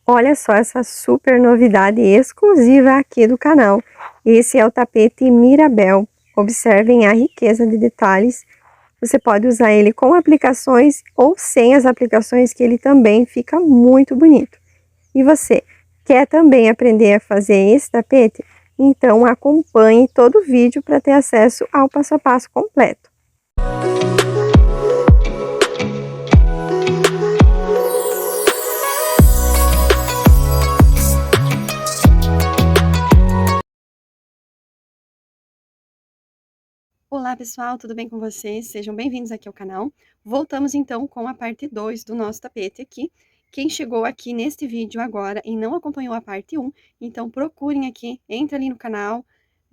Olha só essa super novidade exclusiva aqui do canal. Esse é o tapete Mirabel. Observem a riqueza de detalhes. Você pode usar ele com aplicações ou sem as aplicações, que ele também fica muito bonito. E você, quer também aprender a fazer esse tapete? Então acompanhe todo o vídeo para ter acesso ao passo a passo completo. Olá pessoal, tudo bem com vocês? Sejam bem-vindos aqui ao canal. Voltamos então com a parte 2 do nosso tapete aqui. Quem chegou aqui neste vídeo agora e não acompanhou a parte 1, então procurem aqui, entre ali no canal,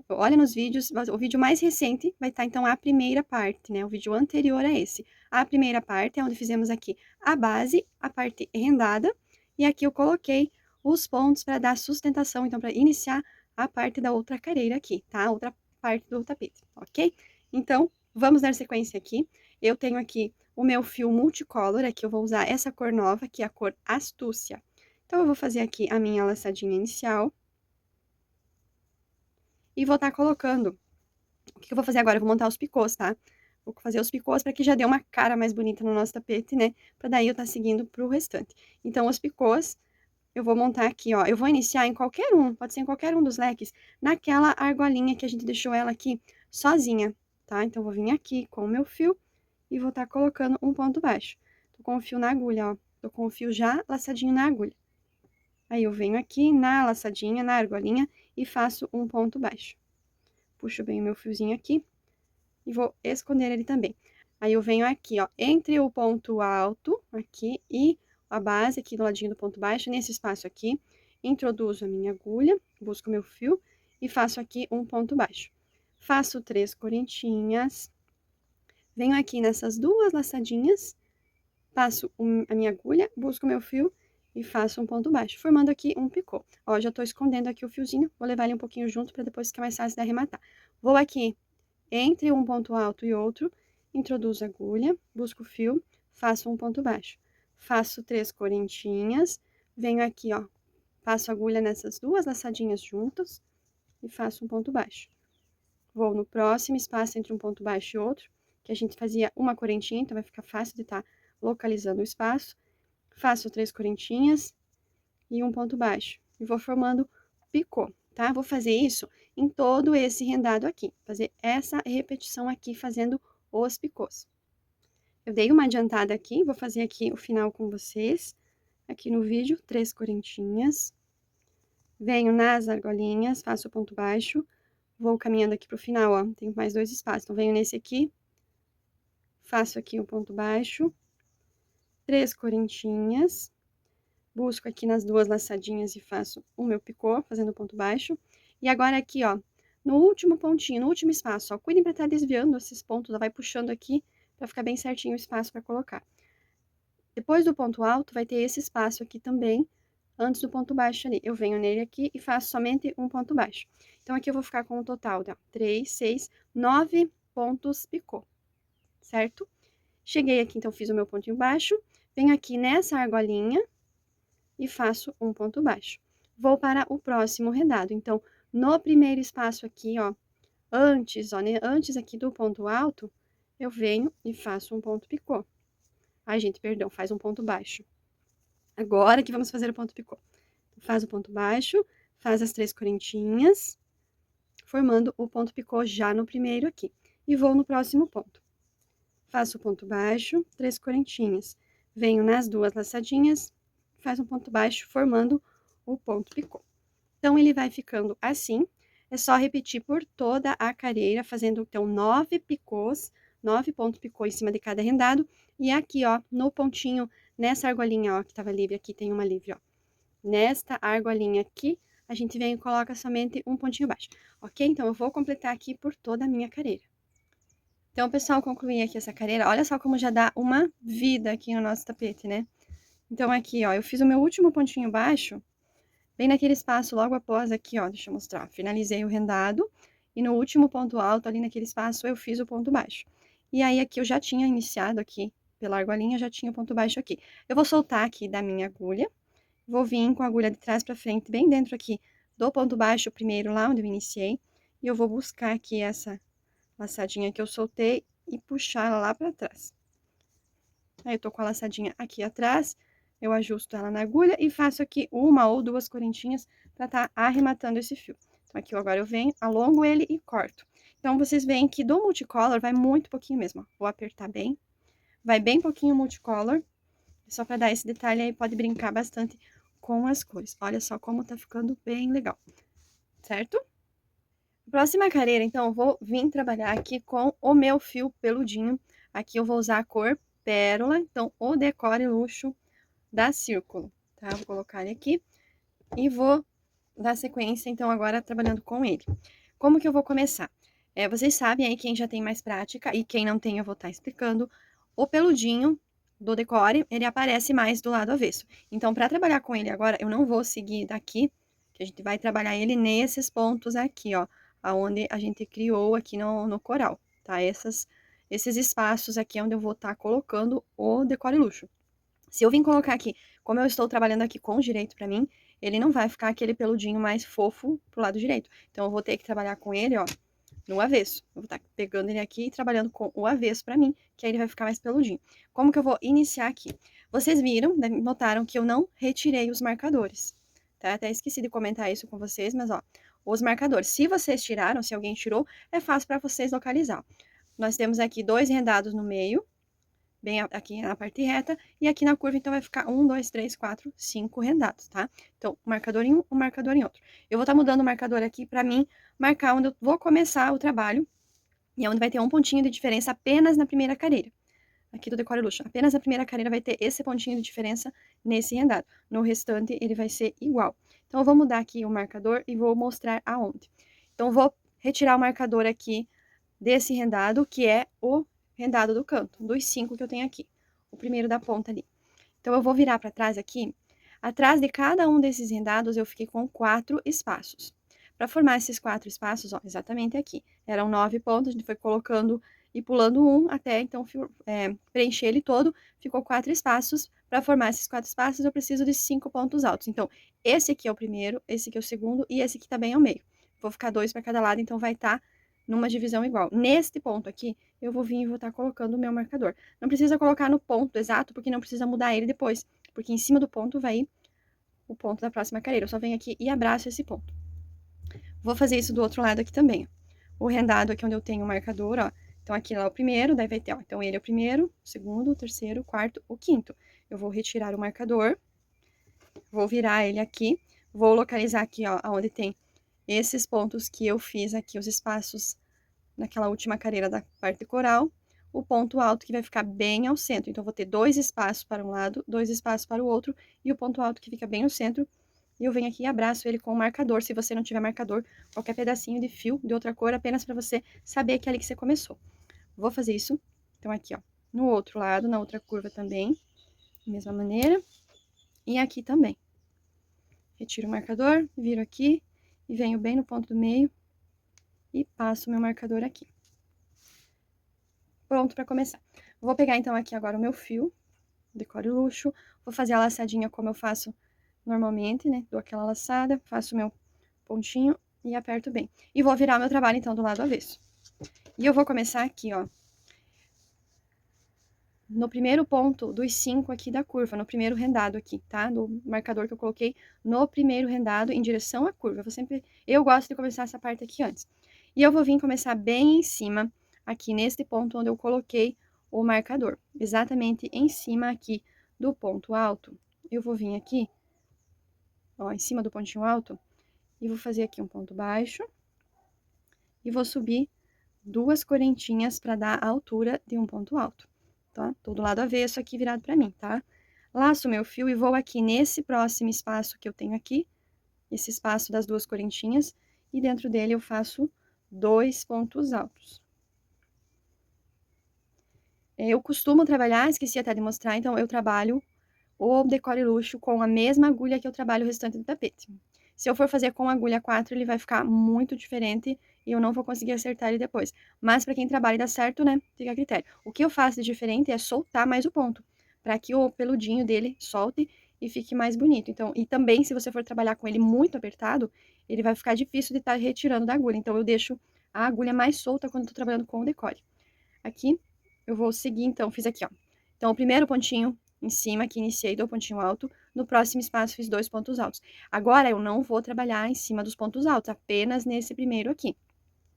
olha nos vídeos, o vídeo mais recente vai estar então a primeira parte, né? O vídeo anterior a esse. A primeira parte é onde fizemos aqui a base, a parte rendada, e aqui eu coloquei os pontos para dar sustentação, então para iniciar a parte da outra careira aqui, tá? Outra parte do tapete, ok? Então, vamos dar sequência aqui. Eu tenho aqui o meu fio multicolor, aqui eu vou usar essa cor nova, que é a cor Astúcia. Então, eu vou fazer aqui a minha laçadinha inicial. E vou estar colocando. O que eu vou fazer agora? Eu vou montar os picôs, tá? Vou fazer os picôs para que já dê uma cara mais bonita no nosso tapete, né? Para daí eu estar seguindo pro restante. Então, os picôs, eu vou montar aqui, ó. Eu vou iniciar em qualquer um, pode ser em qualquer um dos leques, naquela argolinha que a gente deixou ela aqui sozinha, tá? Então, eu vou vir aqui com o meu fio e vou estar colocando um ponto baixo. Tô com o fio na agulha, ó. Tô com o fio já laçadinho na agulha. Aí, eu venho aqui na laçadinha, na argolinha, e faço um ponto baixo. Puxo bem o meu fiozinho aqui e vou esconder ele também. Aí, eu venho aqui, ó, entre o ponto alto, aqui, e a base, aqui do ladinho do ponto baixo, nesse espaço aqui, introduzo a minha agulha, busco meu fio e faço aqui um ponto baixo. Faço 3 correntinhas, venho aqui nessas duas laçadinhas, passo a minha agulha, busco meu fio e faço um ponto baixo, formando aqui um picô. Ó, já tô escondendo aqui o fiozinho, vou levar ele um pouquinho junto para depois ficar mais fácil de arrematar. Vou aqui entre um ponto alto e outro, introduzo a agulha, busco o fio, faço um ponto baixo. Faço 3 correntinhas, venho aqui, ó, passo a agulha nessas duas laçadinhas juntas e faço um ponto baixo. Vou no próximo espaço entre um ponto baixo e outro, que a gente fazia uma correntinha, então vai ficar fácil de estar localizando o espaço. Faço 3 correntinhas e um ponto baixo. E vou formando picô, tá? Vou fazer isso em todo esse rendado aqui. Fazer essa repetição aqui, fazendo os picôs. Eu dei uma adiantada aqui, vou fazer aqui o final com vocês. Aqui no vídeo, 3 correntinhas. Venho nas argolinhas, faço o ponto baixo. Vou caminhando aqui pro final, ó. Tem mais 2 espaços. Então, venho nesse aqui. Faço aqui o ponto baixo. 3 correntinhas. Busco aqui nas duas laçadinhas e faço o meu picô, fazendo ponto baixo. E agora aqui, ó, no último pontinho, no último espaço, ó, cuidem pra estar desviando esses pontos, ó, vai puxando aqui pra ficar bem certinho o espaço pra colocar. Depois do ponto alto, vai ter esse espaço aqui também, antes do ponto baixo ali. Eu venho nele aqui e faço somente um ponto baixo. Então, aqui eu vou ficar com um total de 3, 6, 9 pontos picô, certo? Cheguei aqui, então, fiz o meu pontinho baixo, venho aqui nessa argolinha e faço um ponto baixo. Vou para o próximo rendado. Então, no primeiro espaço aqui, ó, antes, ó, né, antes aqui do ponto alto, eu venho e faço um ponto picô. Ai, gente, perdão, faz um ponto baixo. Agora que vamos fazer o ponto picô. Faz o ponto baixo, faz as 3 correntinhas, formando o ponto picô já no primeiro aqui. E vou no próximo ponto. Faço o ponto baixo, 3 correntinhas. Venho nas duas laçadinhas, faz um ponto baixo, formando o ponto picô. Então, ele vai ficando assim. É só repetir por toda a carreira, fazendo, então, 9 picôs, 9 pontos picô em cima de cada rendado. E aqui, ó, no pontinho, nessa argolinha, ó, que tava livre, aqui tem uma livre, ó. Nesta argolinha aqui, a gente vem e coloca somente um pontinho baixo, ok? Então, eu vou completar aqui por toda a minha carreira. Então, pessoal, concluí aqui essa carreira. Olha só como já dá uma vida aqui no nosso tapete, né? Então, aqui, ó, eu fiz o meu último pontinho baixo, bem naquele espaço logo após aqui, ó, deixa eu mostrar. Finalizei o rendado e no último ponto alto, ali naquele espaço, eu fiz o ponto baixo. E aí, aqui eu já tinha iniciado aqui, pela argolinha, já tinha o ponto baixo aqui. Eu vou soltar aqui da minha agulha Vou vir com a agulha de trás para frente, bem dentro aqui do ponto baixo, primeiro lá onde eu iniciei. E eu vou buscar aqui essa laçadinha que eu soltei e puxar ela lá para trás. Aí, eu tô com a laçadinha aqui atrás, eu ajusto ela na agulha e faço aqui uma ou duas correntinhas para tá arrematando esse fio. Então, aqui agora eu venho, alongo ele e corto. Então, vocês veem que do multicolor vai muito pouquinho mesmo, ó. Vou apertar bem, vai bem pouquinho multicolor, só para dar esse detalhe aí, pode brincar bastante com as cores. Olha só como tá ficando bem legal, certo? Próxima careira, então, eu vou vir trabalhar aqui com o meu fio peludinho. Aqui eu vou usar a cor pérola, então, o Decore Luxo da Círculo, tá? Vou colocar ele aqui e vou dar sequência, então, agora trabalhando com ele. Como que eu vou começar? Vocês sabem aí, quem já tem mais prática, e quem não tem, eu vou estar explicando, o peludinho do decore, ele aparece mais do lado avesso. Então, para trabalhar com ele agora, eu não vou seguir daqui, que a gente vai trabalhar ele nesses pontos aqui, ó, aonde a gente criou aqui no coral, tá? Esses espaços aqui, onde eu vou estar colocando o decore luxo. Se eu vim colocar aqui, como eu estou trabalhando aqui com direito pra mim, ele não vai ficar aquele peludinho mais fofo pro lado direito. Então, eu vou ter que trabalhar com ele, ó, no avesso. Eu vou estar pegando ele aqui e trabalhando com o avesso pra mim, que aí ele vai ficar mais peludinho. Como que eu vou iniciar aqui? Vocês viram, notaram que eu não retirei os marcadores, tá? Até esqueci de comentar isso com vocês, mas ó, os marcadores, se vocês tiraram, se alguém tirou, é fácil para vocês localizar. Nós temos aqui 2 rendados no meio, bem aqui na parte reta, e aqui na curva, então, vai ficar 1, 2, 3, 4, 5 rendados, tá? Então, um marcador em um marcador em outro. Eu vou estar mudando o marcador aqui pra mim marcar onde eu vou começar o trabalho, e é onde vai ter um pontinho de diferença apenas na primeira careira. Aqui do Decore Luxo, apenas a primeira careira vai ter esse pontinho de diferença nesse rendado. No restante, ele vai ser igual. Então, eu vou mudar aqui o marcador e vou mostrar aonde. Então, eu vou retirar o marcador aqui desse rendado, que é o rendado do canto, dos 5 que eu tenho aqui. O primeiro da ponta ali. Então, eu vou virar para trás aqui. Atrás de cada um desses rendados, eu fiquei com 4 espaços. Para formar esses 4 espaços, ó, exatamente aqui. Eram 9 pontos, a gente foi colocando e pulando um até, então, preencher ele todo. Ficou 4 espaços. Para formar esses 4 espaços, eu preciso de 5 pontos altos. Então, esse aqui é o primeiro, esse aqui é o segundo e esse aqui também é o meio. Vou ficar 2 para cada lado, então vai estar numa divisão igual. Neste ponto aqui, eu vou vir e vou estar colocando o meu marcador. Não precisa colocar no ponto exato, porque não precisa mudar ele depois, porque em cima do ponto vai ir o ponto da próxima careira. Eu só venho aqui e abraço esse ponto. Vou fazer isso do outro lado aqui também, ó. O rendado aqui onde eu tenho o marcador, ó. Então, aqui lá é o primeiro, daí vai ter, ó. Então, ele é o primeiro, o segundo, o terceiro, o quarto, o quinto. Eu vou retirar o marcador, vou virar ele aqui, vou localizar aqui, ó, onde tem esses pontos que eu fiz aqui, os espaços naquela última careira da parte coral, o ponto alto que vai ficar bem ao centro. Então, vou ter 2 espaços para um lado, 2 espaços para o outro, e o ponto alto que fica bem no centro. E eu venho aqui e abraço ele com o marcador. Se você não tiver marcador, qualquer pedacinho de fio de outra cor, apenas para você saber que é ali que você começou. Vou fazer isso. Então, aqui, ó, no outro lado, na outra curva também, da mesma maneira. E aqui também. Retiro o marcador, viro aqui e venho bem no ponto do meio e passo o meu marcador aqui. Pronto para começar. Vou pegar, então, aqui agora o meu fio, Decore Luxo, vou fazer a laçadinha como eu faço normalmente, né? Dou aquela laçada, faço o meu pontinho e aperto bem. E vou virar meu trabalho, então, do lado avesso. E eu vou começar aqui, ó, no primeiro ponto dos 5 aqui da curva, no primeiro rendado aqui, tá? Do marcador que eu coloquei no primeiro rendado em direção à curva. Eu gosto de começar essa parte aqui antes. E eu vou vir começar bem em cima, aqui neste ponto onde eu coloquei o marcador. Exatamente em cima aqui do ponto alto. Eu vou vir aqui, ó, em cima do pontinho alto, e vou fazer aqui um ponto baixo. E vou subir 2 correntinhas para dar a altura de um ponto alto. Tá? Tô do lado avesso aqui virado para mim, tá? Laço meu fio e vou aqui nesse próximo espaço que eu tenho aqui, esse espaço das 2 correntinhas, e dentro dele eu faço 2 pontos altos. Eu costumo trabalhar, esqueci até de mostrar, então eu trabalho o Decore Luxo com a mesma agulha que eu trabalho o restante do tapete. Se eu for fazer com agulha 4, ele vai ficar muito diferente e eu não vou conseguir acertar ele depois. Mas para quem trabalha e dá certo, né, fica a critério. O que eu faço de diferente é soltar mais o ponto, para que o peludinho dele solte e fique mais bonito. Então, e também, se você for trabalhar com ele muito apertado, ele vai ficar difícil de estar retirando da agulha. Então, eu deixo a agulha mais solta quando eu tô trabalhando com o decore. Aqui, eu vou seguir, então, fiz aqui, ó. Então, o primeiro pontinho em cima, que iniciei do pontinho alto, no próximo espaço fiz 2 pontos altos. Agora, eu não vou trabalhar em cima dos pontos altos, apenas nesse primeiro aqui,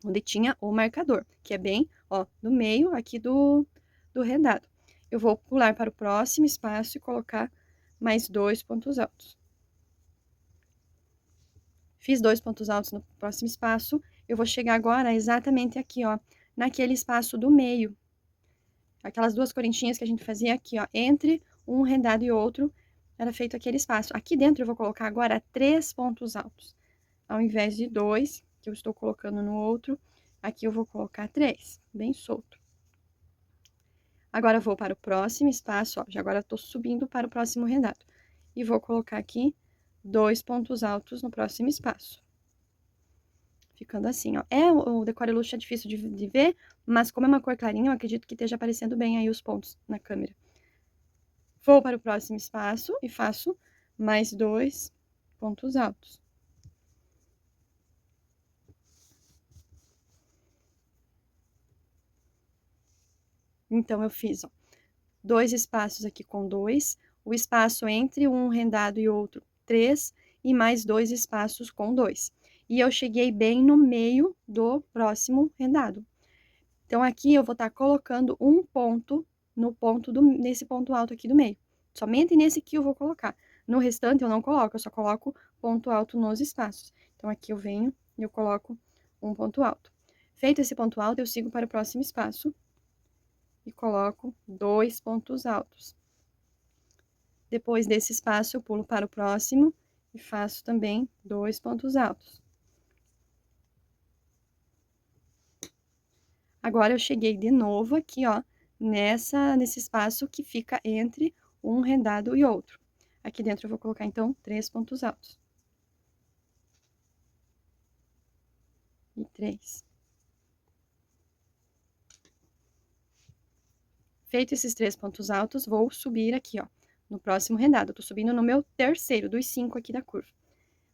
onde tinha o marcador, que é bem, ó, no meio aqui do rendado. Eu vou pular para o próximo espaço e colocar mais 2 pontos altos. Fiz 2 pontos altos no próximo espaço, eu vou chegar agora exatamente aqui, ó, naquele espaço do meio. Aquelas duas correntinhas que a gente fazia aqui, ó, entre um rendado e outro, era feito aquele espaço. Aqui dentro eu vou colocar agora 3 pontos altos. Ao invés de 2, que eu estou colocando no outro, aqui eu vou colocar 3, bem solto. Agora, eu vou para o próximo espaço, ó, já agora eu tô subindo para o próximo rendado. E vou colocar aqui 2 pontos altos no próximo espaço. Ficando assim, ó. O Decore Luxo é difícil de ver, mas como é uma cor clarinha, eu acredito que esteja aparecendo bem aí os pontos na câmera. Vou para o próximo espaço e faço mais 2 pontos altos. Então, eu fiz, ó, 2 espaços aqui com 2, o espaço entre um rendado e outro, 3, e mais 2 espaços com 2. E eu cheguei bem no meio do próximo rendado. Então, aqui eu vou estar colocando um ponto nesse ponto alto aqui do meio. Somente nesse aqui eu vou colocar. No restante eu não coloco, eu só coloco ponto alto nos espaços. Então, aqui eu venho e eu coloco um ponto alto. Feito esse ponto alto, eu sigo para o próximo espaço e coloco 2 pontos altos. Depois desse espaço, eu pulo para o próximo e faço também 2 pontos altos. Agora, eu cheguei de novo aqui, ó, nesse espaço que fica entre um rendado e outro. Aqui dentro eu vou colocar, então, 3 pontos altos. E 3. Feito esses 3 pontos altos, vou subir aqui, ó, no próximo rendado. Eu tô subindo no meu terceiro dos 5 aqui da curva.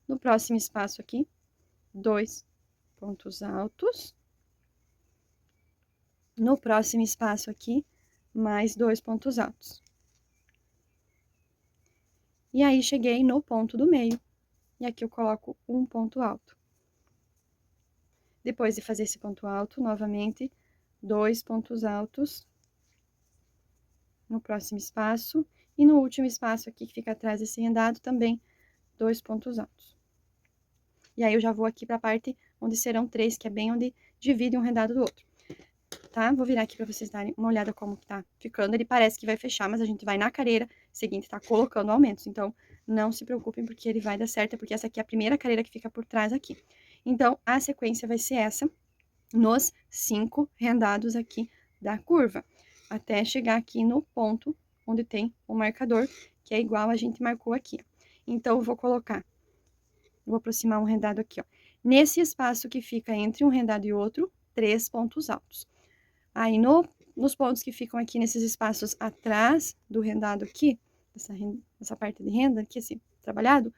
No próximo espaço aqui, 2 pontos altos. No próximo espaço aqui, mais 2 pontos altos. E aí, cheguei no ponto do meio. E aqui eu coloco um ponto alto. Depois de fazer esse ponto alto, novamente, 2 pontos altos no próximo espaço. E no último espaço aqui, que fica atrás desse rendado, também 2 pontos altos. E aí, eu já vou aqui para a parte onde serão 3, que é bem onde divide um rendado do outro. Tá? Vou virar aqui para vocês darem uma olhada como que tá ficando. Ele parece que vai fechar, mas a gente vai na careira seguinte, tá colocando aumentos. Então, não se preocupem, porque ele vai dar certo, porque essa aqui é a primeira careira que fica por trás aqui. Então, a sequência vai ser essa, nos 5 rendados aqui da curva, até chegar aqui no ponto onde tem o marcador, que é igual a gente marcou aqui. Então, eu vou colocar, vou aproximar um rendado aqui, ó. Nesse espaço que fica entre um rendado e outro, 3 pontos altos. Aí, nos pontos que ficam aqui nesses espaços atrás do rendado aqui, essa parte de renda aqui, assim, trabalhado,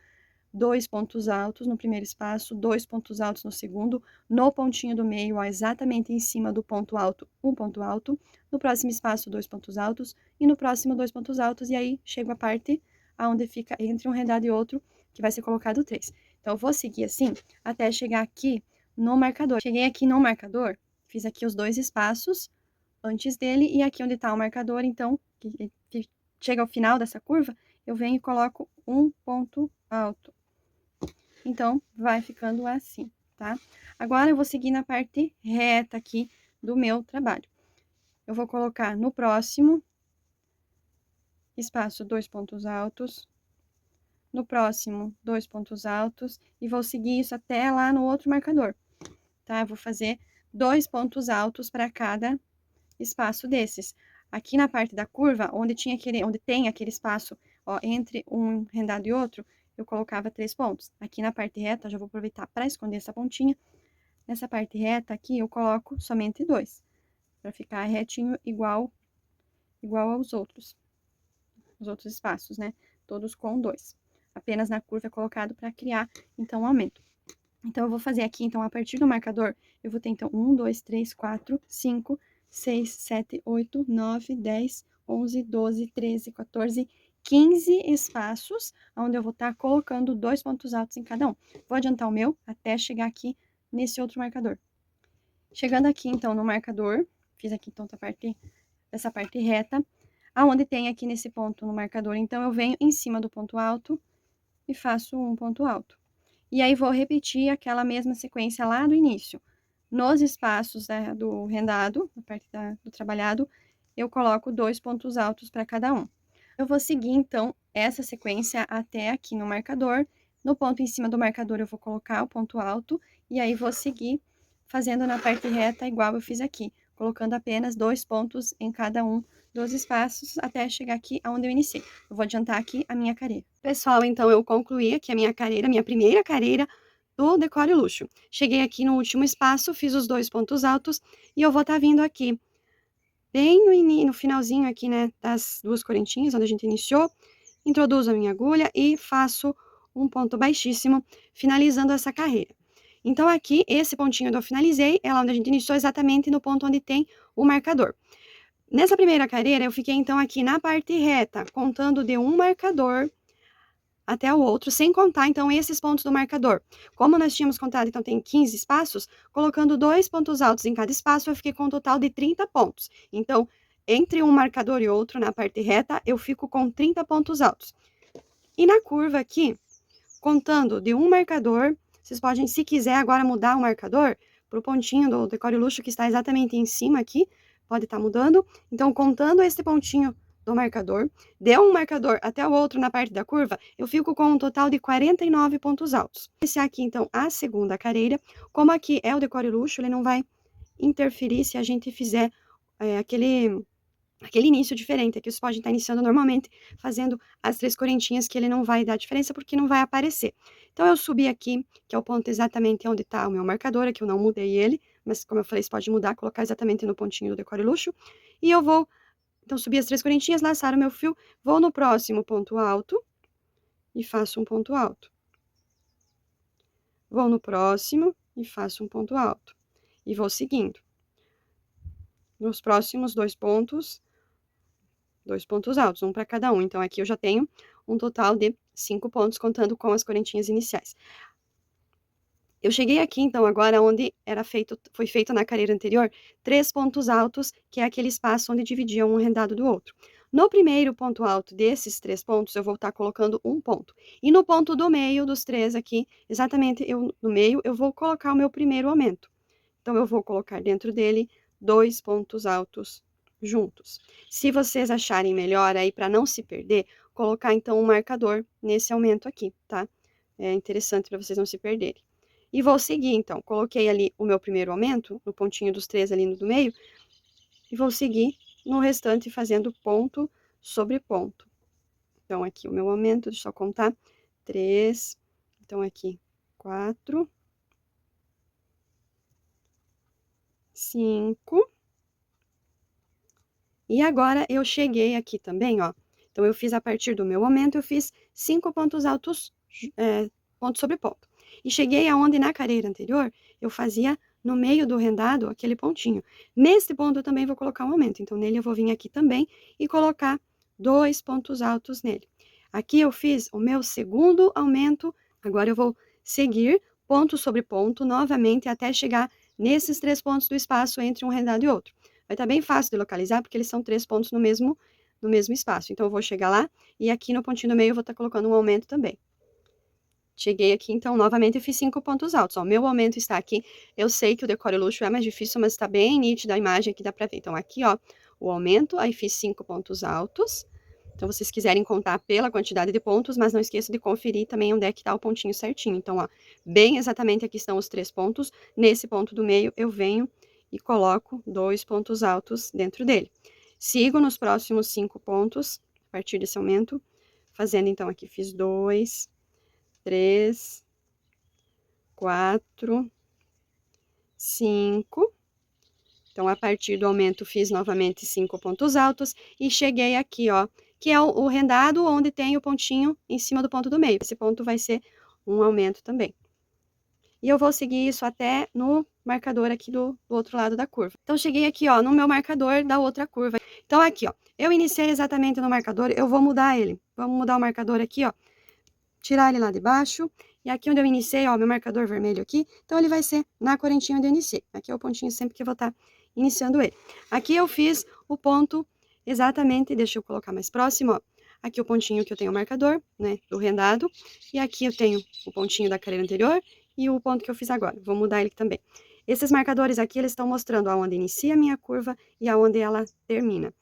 2 pontos altos no primeiro espaço, 2 pontos altos no segundo, no pontinho do meio, ó, exatamente em cima do ponto alto, um ponto alto, no próximo espaço, 2 pontos altos, e no próximo, 2 pontos altos, e aí chego a parte aonde fica entre um rendado e outro, que vai ser colocado 3. Então, eu vou seguir assim, até chegar aqui no marcador. Cheguei aqui no marcador, fiz aqui os 2 espaços antes dele, e aqui onde tá o marcador, então, que chega ao final dessa curva, eu venho e coloco um ponto alto. Então, vai ficando assim, tá? Agora, eu vou seguir na parte reta aqui do meu trabalho. Eu vou colocar no próximo espaço 2 pontos altos, no próximo 2 pontos altos, e vou seguir isso até lá no outro marcador, tá? Eu vou fazer 2 pontos altos para cada espaço desses. Aqui na parte da curva, onde tem aquele espaço, ó, entre um rendado e outro, eu colocava 3 pontos. Aqui na parte reta, já vou aproveitar para esconder essa pontinha. Nessa parte reta aqui, eu coloco somente 2, para ficar retinho igual aos outros espaços, né? todos com 2. Apenas na curva é colocado para criar, então, um aumento. Então, eu vou fazer aqui, então, a partir do marcador, eu vou ter, então, 1, 2, 3, 4, 5, 6, 7, 8, 9, 10, 11, 12, 13, 14, 15 espaços, onde eu vou estar colocando 2 pontos altos em cada um. Vou adiantar o meu até chegar aqui nesse outro marcador. Chegando aqui, então, no marcador, fiz aqui, então, essa parte reta, aonde tem aqui nesse ponto no marcador, então, eu venho em cima do ponto alto e faço um ponto alto. E aí, vou repetir aquela mesma sequência lá do início. Nos espaços, né, do rendado, na parte do trabalhado, eu coloco 2 pontos altos para cada um. Eu vou seguir, então, essa sequência até aqui no marcador. No ponto em cima do marcador, eu vou colocar o ponto alto, e aí vou seguir fazendo na parte reta igual eu fiz aqui, colocando apenas 2 pontos em cada um dos espaços até chegar aqui aonde eu iniciei. Eu vou adiantar aqui a minha careira. Pessoal, então eu concluí aqui a minha careira, minha primeira careira do Decore Luxo. Cheguei aqui no último espaço, fiz os 2 pontos altos e eu vou estar vindo aqui bem no finalzinho aqui, né, das 2 correntinhas, onde a gente iniciou, introduzo a minha agulha e faço um ponto baixíssimo, finalizando essa carreira. Então, aqui, esse pontinho onde eu finalizei, é lá onde a gente iniciou, exatamente no ponto onde tem o marcador. Nessa primeira carreira, eu fiquei, então, aqui na parte reta, contando de um marcador até o outro, sem contar, então, esses pontos do marcador. Como nós tínhamos contado, então, tem 15 espaços, colocando 2 pontos altos em cada espaço, eu fiquei com um total de 30 pontos. Então, entre um marcador e outro, na parte reta, eu fico com 30 pontos altos. E na curva aqui, contando de um marcador, vocês podem, se quiser, agora mudar o marcador para o pontinho do Decore Luxo, que está exatamente em cima aqui, pode estar mudando. Então, contando esse pontinho do marcador, de um marcador até o outro na parte da curva, eu fico com um total de 49 pontos altos. Esse aqui, então, a segunda careira. Como aqui é o Decore Luxo, ele não vai interferir se a gente fizer aquele início diferente. Aqui você pode estar iniciando normalmente, fazendo as 3 correntinhas, que ele não vai dar diferença, porque não vai aparecer. Então, eu subi aqui, que é o ponto exatamente onde está o meu marcador, aqui eu não mudei ele, mas como eu falei, você pode mudar, colocar exatamente no pontinho do Decore Luxo. E eu vou, então, subir as 3 correntinhas, laçar o meu fio, vou no próximo ponto alto, e faço um ponto alto. Vou no próximo, e faço um ponto alto. E vou seguindo. Nos próximos 2 pontos, 2 pontos altos, um para cada um. Então, aqui eu já tenho um total de 5 pontos, contando com as correntinhas iniciais. Eu cheguei aqui, então, agora onde foi feito na carreira anterior, 3 pontos altos, que é aquele espaço onde dividia um rendado do outro. No primeiro ponto alto desses 3 pontos, eu vou estar colocando um ponto. E no ponto do meio dos 3 aqui, exatamente no meio, eu vou colocar o meu primeiro aumento. Então, eu vou colocar dentro dele 2 pontos altos juntos. Se vocês acharem melhor aí, para não se perder, colocar então um marcador nesse aumento aqui, tá? É interessante para vocês não se perderem. E vou seguir, então. Coloquei ali o meu primeiro aumento, no pontinho dos 3 ali no meio, e vou seguir no restante fazendo ponto sobre ponto. Então, aqui o meu aumento, deixa eu contar, 3, então aqui 4, 5. E agora eu cheguei aqui também, ó. Então, eu fiz a partir do meu aumento, eu fiz 5 pontos altos, ponto sobre ponto. E cheguei aonde na carreira anterior, eu fazia no meio do rendado aquele pontinho. Nesse ponto eu também vou colocar um aumento. Então, nele eu vou vir aqui também e colocar 2 pontos altos nele. Aqui eu fiz o meu segundo aumento, agora eu vou seguir ponto sobre ponto novamente até chegar nesses 3 pontos do espaço entre um rendado e outro. Vai estar bem fácil de localizar, porque eles são 3 pontos no mesmo espaço. Então, eu vou chegar lá e aqui no pontinho do meio eu vou estar colocando um aumento também. Cheguei aqui, então, novamente eu fiz 5 pontos altos. Ó, meu aumento está aqui. Eu sei que o Decore Luxo é mais difícil, mas está bem nítida a imagem aqui, dá pra ver. Então, aqui, ó, o aumento, aí fiz 5 pontos altos. Então, vocês quiserem contar pela quantidade de pontos, mas não esqueça de conferir também onde é que tá o pontinho certinho. Então, ó, bem exatamente aqui estão os 3 pontos. Nesse ponto do meio, eu venho e coloco 2 pontos altos dentro dele. Sigo nos próximos 5 pontos, a partir desse aumento, fazendo, então, aqui fiz 2, 3, 4, 5. Então, a partir do aumento, fiz novamente 5 pontos altos e cheguei aqui, ó, que é o rendado onde tem o pontinho em cima do ponto do meio. Esse ponto vai ser um aumento também. E eu vou seguir isso até no marcador aqui do outro lado da curva. Então, cheguei aqui, ó, no meu marcador da outra curva. Então, aqui, ó, eu iniciei exatamente no marcador, eu vou mudar ele. Vamos mudar o marcador aqui, ó, tirar ele lá de baixo. E aqui onde eu iniciei, ó, meu marcador vermelho aqui, então ele vai ser na correntinha onde eu iniciei. Aqui é o pontinho sempre que eu vou estar iniciando ele. Aqui eu fiz o ponto exatamente, deixa eu colocar mais próximo, ó. Aqui o pontinho que eu tenho o marcador, né, do rendado. E aqui eu tenho o pontinho da carreira anterior e o ponto que eu fiz agora. Vou mudar ele também. Esses marcadores aqui, eles estão mostrando aonde inicia a minha curva e aonde ela termina.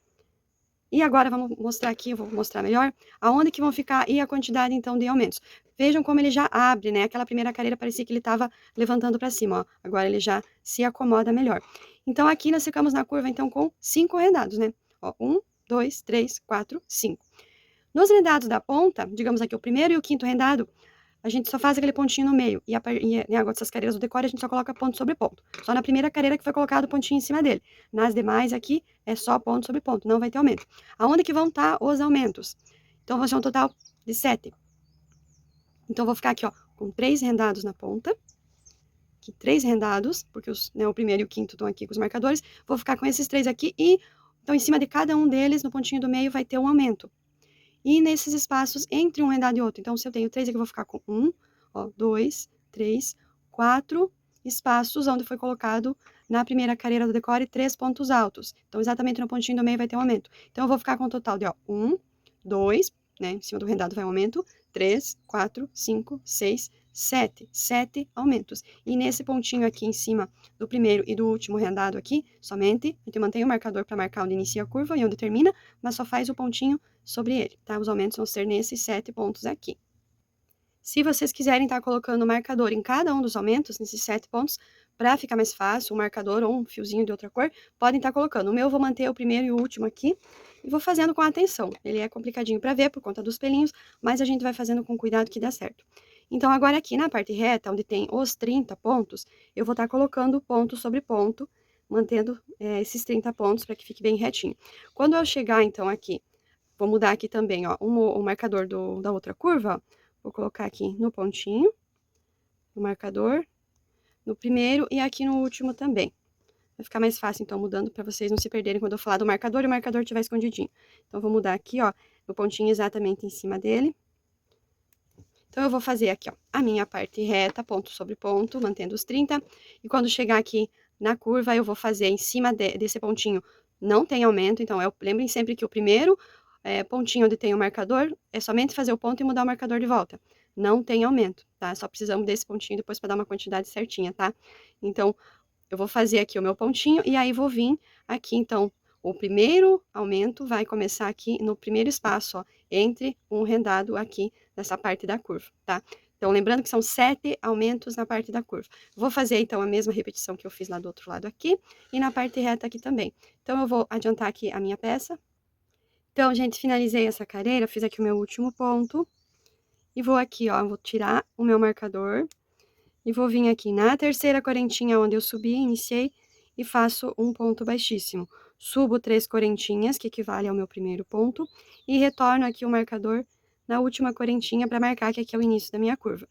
E agora vamos mostrar aqui, eu vou mostrar melhor, aonde que vão ficar e a quantidade, então, de aumentos. Vejam como ele já abre, né? Aquela primeira carreira parecia que ele estava levantando para cima, ó. Agora ele já se acomoda melhor. Então, aqui nós ficamos na curva, então, com 5 rendados, né? Ó, 1, 2, 3, 4, 5. Nos rendados da ponta, digamos aqui o primeiro e o quinto rendado, a gente só faz aquele pontinho no meio. E agora dessas carreiras do decore, a gente só coloca ponto sobre ponto. Só na primeira carreira que foi colocado o pontinho em cima dele. Nas demais aqui, é só ponto sobre ponto, não vai ter aumento. Aonde que vão estar os aumentos? Então, vai ser um total de 7. Então, vou ficar aqui, ó, com 3 rendados na ponta. Aqui, 3 rendados, porque o primeiro e o quinto estão aqui com os marcadores. Vou ficar com esses 3 aqui e, então, em cima de cada um deles, no pontinho do meio, vai ter um aumento. E nesses espaços entre um rendado e outro. Então, se eu tenho 3 aqui, eu vou ficar com 1, 2, 3, 4 espaços onde foi colocado na primeira carreira do decore 3 pontos altos. Então, exatamente no pontinho do meio vai ter um aumento. Então, eu vou ficar com um total de 1, 2, né, em cima do rendado vai um aumento, 3, 4, 5, 6, 7. 7 aumentos. E nesse pontinho aqui em cima do primeiro e do último rendado aqui, somente, a gente mantém o marcador para marcar onde inicia a curva e onde termina, mas só faz o pontinho sobre ele, tá? Os aumentos vão ser nesses 7 pontos aqui. Se vocês quiserem estar colocando o marcador em cada um dos aumentos, nesses 7 pontos, para ficar mais fácil, um marcador ou um fiozinho de outra cor, podem estar colocando. O meu eu vou manter o primeiro e o último aqui, e vou fazendo com atenção. Ele é complicadinho para ver por conta dos pelinhos, mas a gente vai fazendo com cuidado que dá certo. Então, agora aqui na parte reta, onde tem os 30 pontos, eu vou estar colocando ponto sobre ponto, mantendo esses 30 pontos para que fique bem retinho. Quando eu chegar, então, aqui, vou mudar aqui também, ó, o marcador da outra curva, ó, vou colocar aqui no pontinho, no marcador, no primeiro e aqui no último também. Vai ficar mais fácil, então, mudando para vocês não se perderem quando eu falar do marcador e o marcador estiver escondidinho. Então, vou mudar aqui, ó, no pontinho exatamente em cima dele. Então, eu vou fazer aqui, ó, a minha parte reta, ponto sobre ponto, mantendo os 30. E quando chegar aqui na curva, eu vou fazer em cima desse pontinho, não tem aumento. Então, lembrem sempre que o primeiro pontinho onde tem o marcador, é somente fazer o ponto e mudar o marcador de volta. Não tem aumento, tá? Só precisamos desse pontinho depois para dar uma quantidade certinha, tá? Então, eu vou fazer aqui o meu pontinho e aí vou vir aqui, então, o primeiro aumento vai começar aqui no primeiro espaço, ó, entre um rendado aqui nessa parte da curva, tá? Então, lembrando que são 7 aumentos na parte da curva. Vou fazer, então, a mesma repetição que eu fiz lá do outro lado aqui e na parte reta aqui também. Então, eu vou adiantar aqui a minha peça. Então, gente, finalizei essa carreira, fiz aqui o meu último ponto. E vou aqui, ó, vou tirar o meu marcador. E vou vir aqui na terceira correntinha onde eu subi, iniciei, e faço um ponto baixíssimo. Subo 3 correntinhas, que equivale ao meu primeiro ponto, e retorno aqui o marcador na última correntinha para marcar que aqui é o início da minha curva.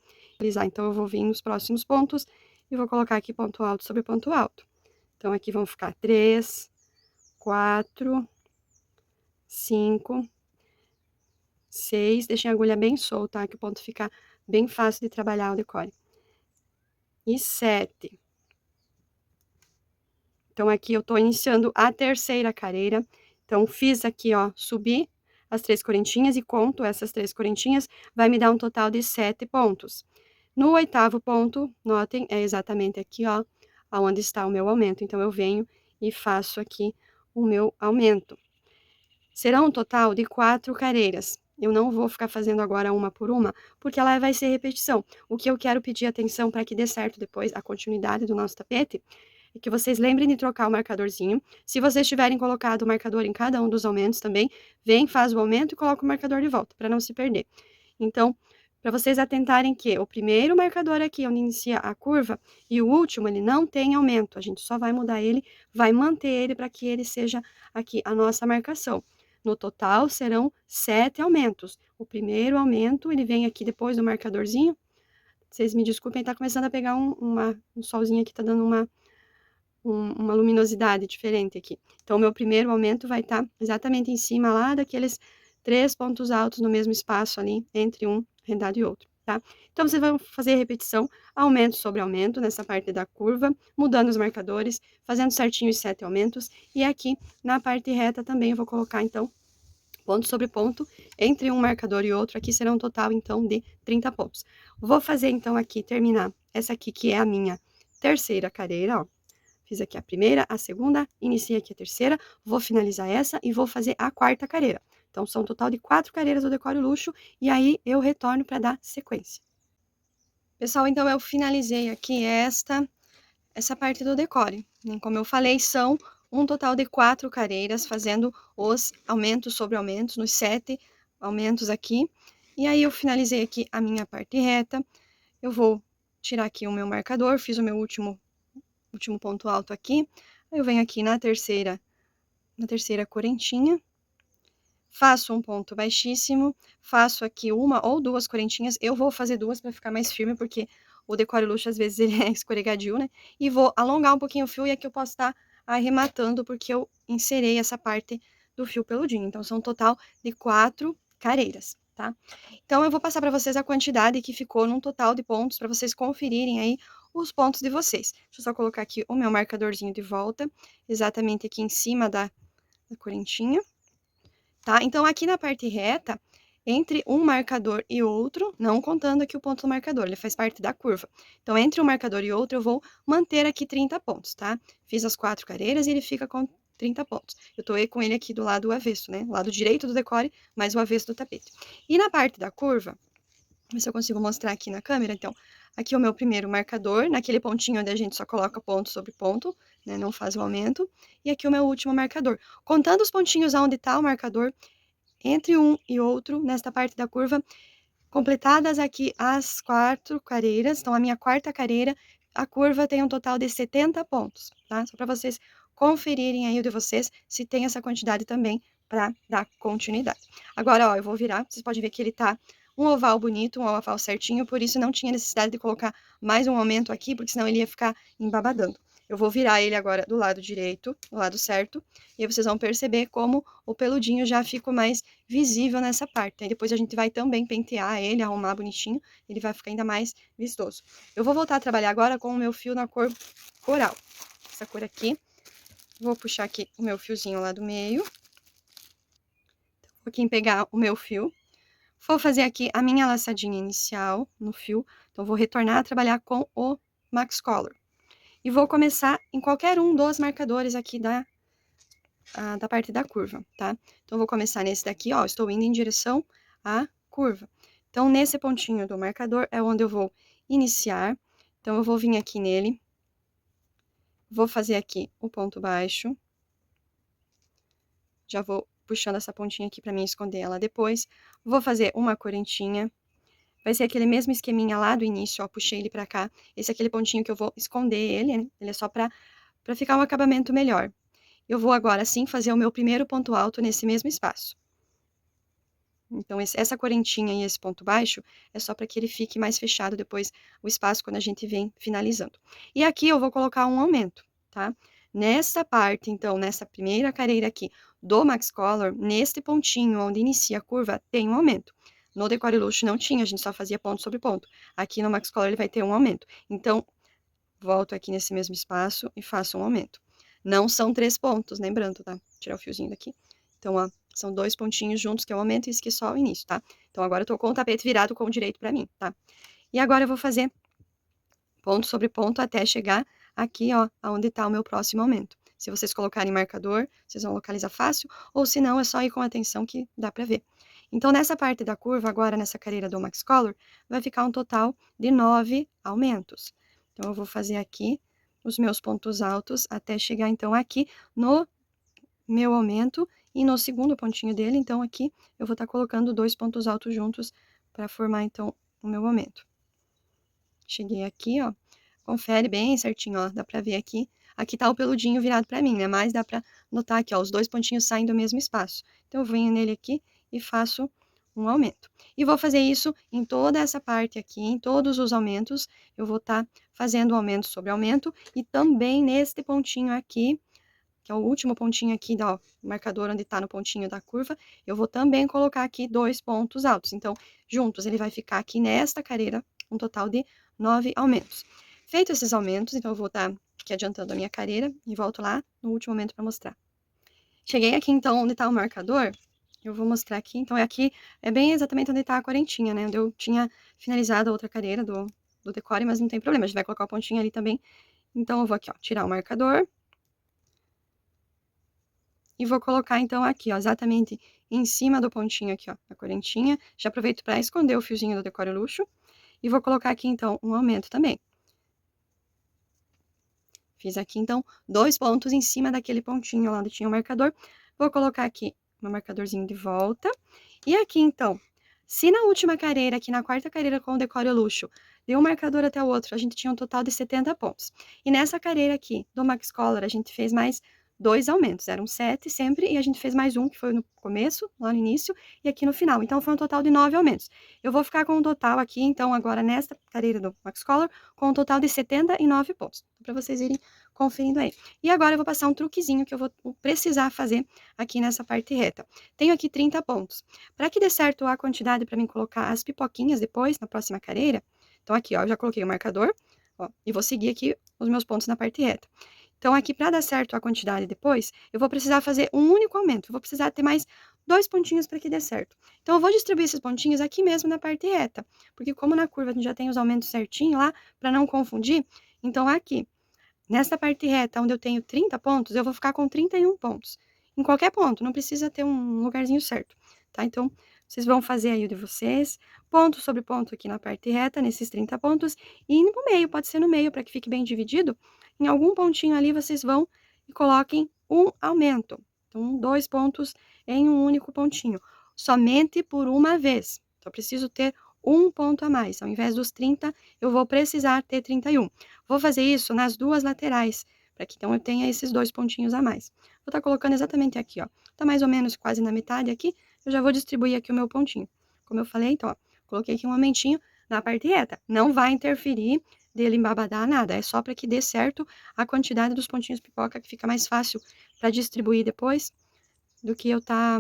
Então, eu vou vir nos próximos pontos e vou colocar aqui ponto alto sobre ponto alto. Então, aqui vão ficar 3, 4... 5, 6, deixem a agulha bem solta, tá? Que o ponto fica bem fácil de trabalhar o decore. E 7. Então, aqui eu tô iniciando a terceira carreira. Então, fiz aqui, ó, subi as 3 correntinhas e conto essas 3 correntinhas, vai me dar um total de 7 pontos. No 8º ponto, notem, é exatamente aqui, ó, aonde está o meu aumento. Então, eu venho e faço aqui o meu aumento. Será um total de 4 carreiras. Eu não vou ficar fazendo agora uma por uma, porque ela vai ser repetição. O que eu quero pedir atenção para que dê certo depois a continuidade do nosso tapete é que vocês lembrem de trocar o marcadorzinho. Se vocês tiverem colocado o marcador em cada um dos aumentos também, vem, faz o aumento e coloca o marcador de volta, para não se perder. Então, para vocês atentarem que o primeiro marcador aqui, onde inicia a curva, e o último, ele não tem aumento. A gente só vai mudar ele, vai manter ele para que ele seja aqui a nossa marcação. No total, serão 7 aumentos. O primeiro aumento, ele vem aqui depois do marcadorzinho. Vocês me desculpem, tá começando a pegar um solzinho aqui, tá dando uma luminosidade diferente aqui. Então, o meu primeiro aumento vai estar exatamente em cima lá daqueles 3 pontos altos no mesmo espaço ali, entre um rendado e outro, tá? Então, vocês vão fazer a repetição, aumento sobre aumento, nessa parte da curva, mudando os marcadores, fazendo certinho os 7 aumentos, e aqui, na parte reta também, eu vou colocar, então, ponto sobre ponto, entre um marcador e outro, aqui será um total, então, de 30 pontos. Vou fazer, então, aqui, terminar essa aqui, que é a minha terceira cadeira, ó. Fiz aqui a primeira, a segunda, iniciei aqui a terceira, vou finalizar essa e vou fazer a quarta carreira. Então, são um total de 4 carreiras do Decore Luxo, e aí eu retorno para dar sequência. Pessoal, então eu finalizei aqui essa parte do decore. Como eu falei, são um total de 4 carreiras, fazendo os aumentos sobre aumentos, nos 7 aumentos aqui. E aí eu finalizei aqui a minha parte reta. Eu vou tirar aqui o meu marcador, fiz o meu último ponto alto aqui. Eu venho aqui na terceira correntinha, faço um ponto baixíssimo, faço aqui uma ou duas correntinhas. Eu vou fazer duas para ficar mais firme, porque o Decore Luxo, às vezes, ele é escorregadio, né? E vou alongar um pouquinho o fio, e aqui eu posso estar arrematando, porque eu inserei essa parte do fio peludinho. Então, são um total de 4 careiras, tá? Então, eu vou passar para vocês a quantidade que ficou num total de pontos, para vocês conferirem aí os pontos de vocês. Deixa eu só colocar aqui o meu marcadorzinho de volta, exatamente aqui em cima da correntinha. Tá? Então, aqui na parte reta, entre um marcador e outro, não contando aqui o ponto do marcador, ele faz parte da curva. Então, entre um marcador e outro, eu vou manter aqui 30 pontos, tá? Fiz as 4 carreiras e ele fica com 30 pontos. Eu tô com ele aqui do lado avesso, né? Lado direito do decore, mais o avesso do tapete. E na parte da curva, ver se eu consigo mostrar aqui na câmera, então, aqui é o meu primeiro marcador, naquele pontinho onde a gente só coloca ponto sobre ponto, né, não faz o aumento, e aqui o meu último marcador. Contando os pontinhos aonde está o marcador, entre um e outro, nesta parte da curva, completadas aqui as 4 careiras, então a minha quarta careira, a curva tem um total de 70 pontos, tá? Só para vocês conferirem aí o de vocês, se tem essa quantidade também, para dar continuidade. Agora, ó, eu vou virar, vocês podem ver que ele tá um oval bonito, um oval certinho, por isso não tinha necessidade de colocar mais um aumento aqui, porque senão ele ia ficar embabadando. Eu vou virar ele agora do lado direito, do lado certo, e aí vocês vão perceber como o peludinho já ficou mais visível nessa parte. Aí depois a gente vai também pentear ele, arrumar bonitinho, ele vai ficar ainda mais vistoso. Eu vou voltar a trabalhar agora com o meu fio na cor coral. Essa cor aqui. Vou puxar aqui o meu fiozinho lá do meio. Vou aqui pegar o meu fio. Vou fazer aqui a minha laçadinha inicial no fio. Então, vou retornar a trabalhar com o Max Color. E vou começar em qualquer um dos marcadores aqui da parte da curva, tá? Então, vou começar nesse daqui, ó, estou indo em direção à curva. Então, nesse pontinho do marcador é onde eu vou iniciar. Então, eu vou vir aqui nele, vou fazer aqui o ponto baixo. Já vou puxando essa pontinha aqui para mim esconder ela depois. Vou fazer uma correntinha. Vai ser aquele mesmo esqueminha lá do início, ó, puxei ele para cá. Esse é aquele pontinho que eu vou esconder ele, né? Ele é só para ficar um acabamento melhor. Eu vou agora, sim, fazer o meu primeiro ponto alto nesse mesmo espaço. Então, essa correntinha e esse ponto baixo é só para que ele fique mais fechado depois o espaço quando a gente vem finalizando. E aqui eu vou colocar um aumento, tá? Nessa parte, então, nessa primeira careira aqui do Max Color, neste pontinho onde inicia a curva, tem um aumento. No Decore Luxo não tinha, a gente só fazia ponto sobre ponto. Aqui no Max Color ele vai ter um aumento. Então, volto aqui nesse mesmo espaço e faço um aumento. Não são 3 pontos, lembrando, tá? Vou tirar o fiozinho daqui. Então, ó, são 2 pontinhos juntos, que é o aumento, e isso aqui é só o início, tá? Então, agora eu tô com o tapete virado com o direito pra mim, tá? E agora eu vou fazer ponto sobre ponto até chegar aqui, ó, aonde tá o meu próximo aumento. Se vocês colocarem marcador, vocês vão localizar fácil, ou se não, é só ir com atenção que dá pra ver. Então, nessa parte da curva, agora nessa careira do Max Color, vai ficar um total de 9 aumentos. Então, eu vou fazer aqui os meus pontos altos até chegar, então, aqui no meu aumento e no segundo pontinho dele. Então, aqui eu vou estar colocando 2 pontos altos juntos para formar, então, o meu aumento. Cheguei aqui, ó, confere bem certinho, ó, dá pra ver aqui. Aqui tá o peludinho virado pra mim, né? Mas dá pra notar aqui, ó, os dois pontinhos saem do mesmo espaço. Então, eu venho nele aqui e faço um aumento. E vou fazer isso em toda essa parte aqui, em todos os aumentos, eu vou estar fazendo aumento sobre aumento, e também neste pontinho aqui, que é o último pontinho aqui, ó, o marcador onde está no pontinho da curva, eu vou também colocar aqui 2 pontos altos. Então, juntos, ele vai ficar aqui nesta careira um total de 9 aumentos. Feito esses aumentos, então eu vou estar aqui adiantando a minha careira e volto lá no último aumento para mostrar. Cheguei aqui, então, onde está o marcador, eu vou mostrar aqui. Então, aqui é bem exatamente onde está a correntinha, né? Onde eu tinha finalizado a outra careira do decore, mas não tem problema, a gente vai colocar o pontinho ali também. Então, eu vou aqui, ó, tirar o marcador. E vou colocar, então, aqui, ó, exatamente em cima do pontinho aqui, ó, da correntinha. Já aproveito para esconder o fiozinho do Decore Luxo. E vou colocar aqui, então, um aumento também. Fiz aqui, então, 2 pontos em cima daquele pontinho lá onde tinha o marcador. Vou colocar aqui meu marcadorzinho de volta. E aqui, então, se na última careira, aqui na quarta careira com o Decore Luxo, de um marcador até o outro, a gente tinha um total de 70 pontos. E nessa careira aqui do Max Color, a gente fez mais 2 aumentos, eram 7 sempre, e a gente fez mais um, que foi no começo, lá no início, e aqui no final. Então, foi um total de 9 aumentos. Eu vou ficar com um total aqui, então, agora nesta careira do Max Color, com um total de 79 pontos, para vocês irem conferindo aí. E agora eu vou passar um truquezinho que eu vou precisar fazer aqui nessa parte reta. Tenho aqui 30 pontos. Para que dê certo a quantidade para mim colocar as pipoquinhas depois, na próxima careira, então aqui, ó, eu já coloquei o marcador, ó, e vou seguir aqui os meus pontos na parte reta. Então, aqui, para dar certo a quantidade depois, eu vou precisar fazer um único aumento. Eu vou precisar ter mais 2 pontinhos para que dê certo. Então, eu vou distribuir esses pontinhos aqui mesmo na parte reta. Porque como na curva a gente já tem os aumentos certinho lá, para não confundir, então aqui, nessa parte reta, onde eu tenho 30 pontos, eu vou ficar com 31 pontos. Em qualquer ponto, não precisa ter um lugarzinho certo, tá? Então, vocês vão fazer aí o de vocês, ponto sobre ponto aqui na parte reta, nesses 30 pontos, e no meio, pode ser no meio, para que fique bem dividido. Em algum pontinho ali, vocês vão e coloquem um aumento. Então, 2 pontos em um único pontinho, somente por uma vez. Só preciso ter um ponto a mais. Ao invés dos 30, eu vou precisar ter 31. Vou fazer isso nas duas laterais, para que então eu tenha esses 2 pontinhos a mais. Vou estar colocando exatamente aqui, ó. Tá mais ou menos quase na metade aqui, eu já vou distribuir aqui o meu pontinho. Como eu falei, então, ó, coloquei aqui um aumentinho na parte reta. Não vai interferir dele embabadar nada, é só para que dê certo a quantidade dos pontinhos pipoca, que fica mais fácil para distribuir depois do que eu tá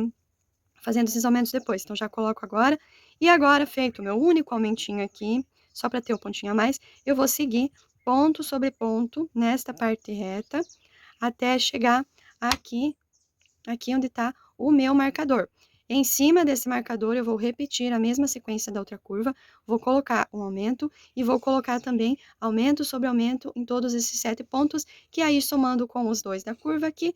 fazendo esses aumentos depois. Então, já coloco agora. E agora, feito o meu único aumentinho aqui, só para ter um pontinho a mais, eu vou seguir ponto sobre ponto nesta parte reta, até chegar aqui onde está o meu marcador. Em cima desse marcador, eu vou repetir a mesma sequência da outra curva, vou colocar um aumento e vou colocar também aumento sobre aumento em todos esses 7 pontos, que aí, somando com os 2 da curva aqui,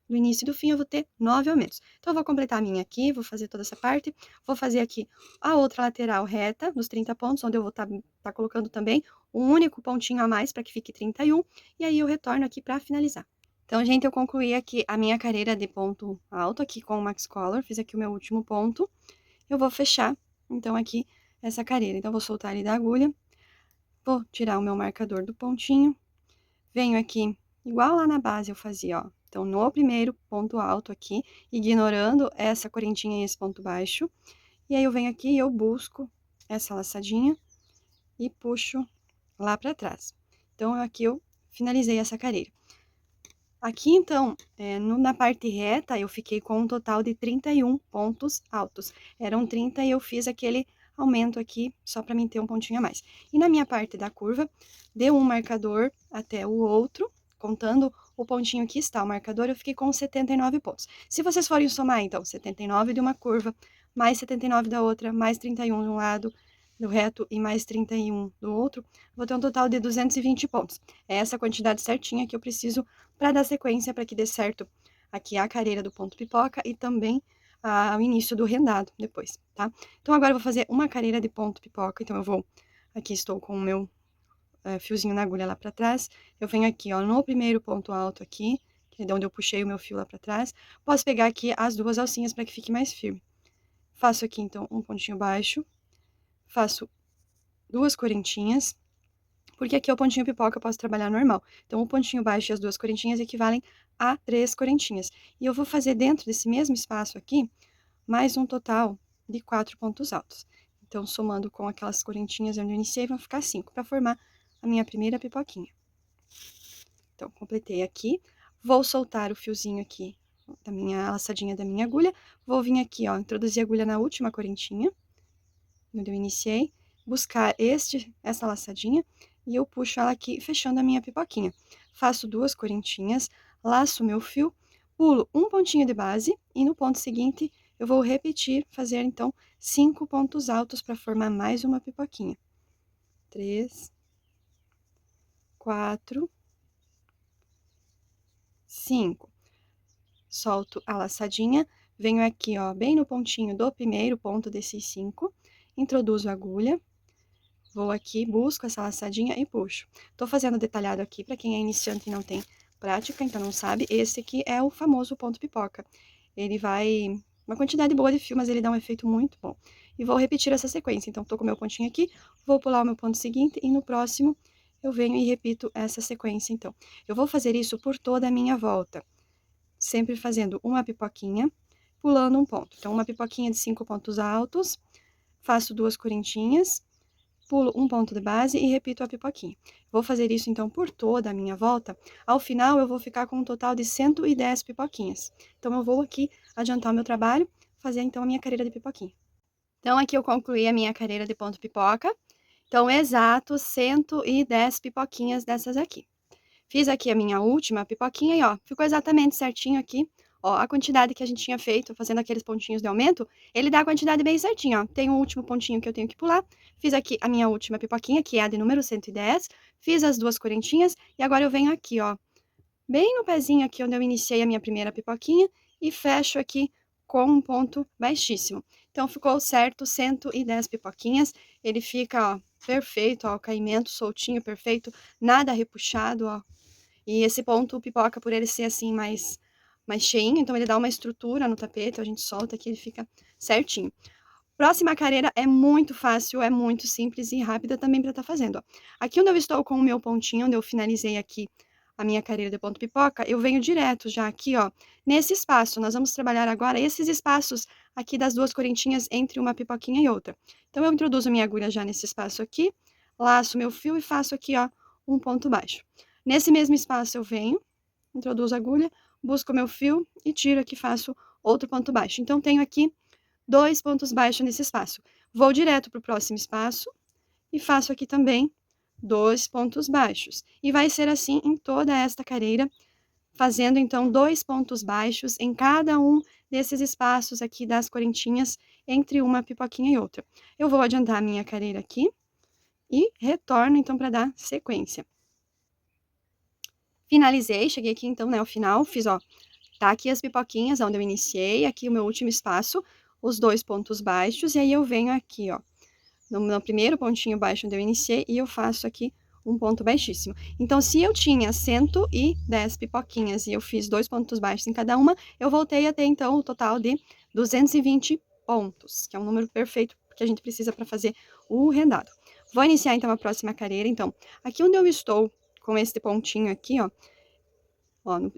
do início e do fim, eu vou ter 9 aumentos. Então, eu vou completar a minha aqui, vou fazer toda essa parte, vou fazer aqui a outra lateral reta, nos 30 pontos, onde eu vou tá colocando também um único pontinho a mais, para que fique 31, e aí eu retorno aqui para finalizar. Então, gente, eu concluí aqui a minha carreira de ponto alto aqui com o Max Color, fiz aqui o meu último ponto. Eu vou fechar, então, aqui essa carreira. Então, vou soltar ele da agulha, vou tirar o meu marcador do pontinho, venho aqui, igual lá na base eu fazia, ó. Então, no primeiro ponto alto aqui, ignorando essa correntinha e esse ponto baixo. E aí, eu venho aqui e eu busco essa laçadinha e puxo lá pra trás. Então, aqui eu finalizei essa carreira. Aqui, então, na parte reta, eu fiquei com um total de 31 pontos altos. Eram 30 e eu fiz aquele aumento aqui, só para mim ter um pontinho a mais. E na minha parte da curva, de um marcador até o outro, contando o pontinho que está o marcador, eu fiquei com 79 pontos. Se vocês forem somar, então, 79 de uma curva, mais 79 da outra, mais 31 de um lado, do reto, e mais 31 do outro, vou ter um total de 220 pontos. É essa quantidade certinha que eu preciso para dar sequência, para que dê certo aqui a careira do ponto pipoca e também o início do rendado depois, tá? Então, agora eu vou fazer uma careira de ponto pipoca, então eu vou, aqui estou com o meu fiozinho na agulha lá para trás, eu venho aqui, ó, no primeiro ponto alto aqui, que é de onde eu puxei o meu fio lá para trás, posso pegar aqui as duas alcinhas para que fique mais firme. Faço aqui, então, um pontinho baixo, faço duas correntinhas, porque aqui é o pontinho pipoca, eu posso trabalhar normal. Então, o pontinho baixo e as 2 correntinhas equivalem a 3 correntinhas. E eu vou fazer dentro desse mesmo espaço aqui, mais um total de 4 pontos altos. Então, somando com aquelas correntinhas onde eu iniciei, vão ficar 5, para formar a minha primeira pipoquinha. Então, completei aqui. Vou soltar o fiozinho aqui da minha laçadinha da minha agulha. Vou vir aqui, ó, introduzir a agulha na última correntinha, onde eu iniciei, buscar essa laçadinha, e eu puxo ela aqui, fechando a minha pipoquinha. Faço 2 correntinhas, laço meu fio, pulo um pontinho de base, e no ponto seguinte, eu vou repetir, fazer, então, 5 pontos altos para formar mais uma pipoquinha. 3, 4, 5. Solto a laçadinha, venho aqui, ó, bem no pontinho do primeiro ponto desses 5, introduzo a agulha, vou aqui, busco essa laçadinha e puxo. Tô fazendo detalhado aqui para quem é iniciante e não tem prática, então não sabe, esse aqui é o famoso ponto pipoca. Ele vai uma quantidade boa de fio, mas ele dá um efeito muito bom. E vou repetir essa sequência, então tô com o meu pontinho aqui, vou pular o meu ponto seguinte e no próximo eu venho e repito essa sequência, então. Eu vou fazer isso por toda a minha volta, sempre fazendo uma pipoquinha, pulando um ponto. Então, uma pipoquinha de 5 pontos altos, faço 2 correntinhas, pulo um ponto de base e repito a pipoquinha. Vou fazer isso, então, por toda a minha volta. Ao final, eu vou ficar com um total de 110 pipoquinhas. Então, eu vou aqui adiantar o meu trabalho, fazer, então, a minha carreira de pipoquinha. Então, aqui eu concluí a minha carreira de ponto pipoca. Então, exato 110 pipoquinhas dessas aqui. Fiz aqui a minha última pipoquinha e, ó, ficou exatamente certinho aqui. Ó, a quantidade que a gente tinha feito, fazendo aqueles pontinhos de aumento, ele dá a quantidade bem certinho, ó. Tem um último pontinho que eu tenho que pular. Fiz aqui a minha última pipoquinha, que é a de número 110. Fiz as 2 correntinhas e agora eu venho aqui, ó, bem no pezinho aqui onde eu iniciei a minha primeira pipoquinha e fecho aqui com um ponto baixíssimo. Então, ficou certo 110 pipoquinhas. Ele fica, ó, perfeito, ó, o caimento soltinho, perfeito, nada repuxado, ó. E esse ponto pipoca, por ele ser assim mais cheinho, então ele dá uma estrutura no tapete, então a gente solta aqui, ele fica certinho. Próxima carreira é muito fácil, é muito simples e rápida também para estar fazendo, ó. Aqui onde eu estou com o meu pontinho, onde eu finalizei aqui a minha carreira de ponto pipoca, eu venho direto já aqui, ó, nesse espaço. Nós vamos trabalhar agora esses espaços aqui das 2 correntinhas entre uma pipoquinha e outra. Então, eu introduzo a minha agulha já nesse espaço aqui, laço meu fio e faço aqui, ó, um ponto baixo. Nesse mesmo espaço eu venho, introduzo a agulha, busco meu fio e tiro aqui, faço outro ponto baixo. Então, tenho aqui 2 pontos baixos nesse espaço. Vou direto para o próximo espaço e faço aqui também 2 pontos baixos. E vai ser assim em toda esta carreira, fazendo então 2 pontos baixos em cada um desses espaços aqui das correntinhas entre uma pipoquinha e outra. Eu vou adiantar a minha carreira aqui e retorno então para dar sequência. Finalizei, cheguei aqui então, né, ao final, fiz, ó, tá aqui as pipoquinhas onde eu iniciei, aqui o meu último espaço, os 2 pontos baixos, e aí eu venho aqui, ó, no primeiro pontinho baixo onde eu iniciei, e eu faço aqui um ponto baixíssimo. Então, se eu tinha 110 pipoquinhas e eu fiz 2 pontos baixos em cada uma, eu voltei a ter, então, o total de 220 pontos, que é um número perfeito que a gente precisa para fazer o rendado. Vou iniciar, então, a próxima carreira. Então, aqui onde eu estou com esse pontinho aqui, ó,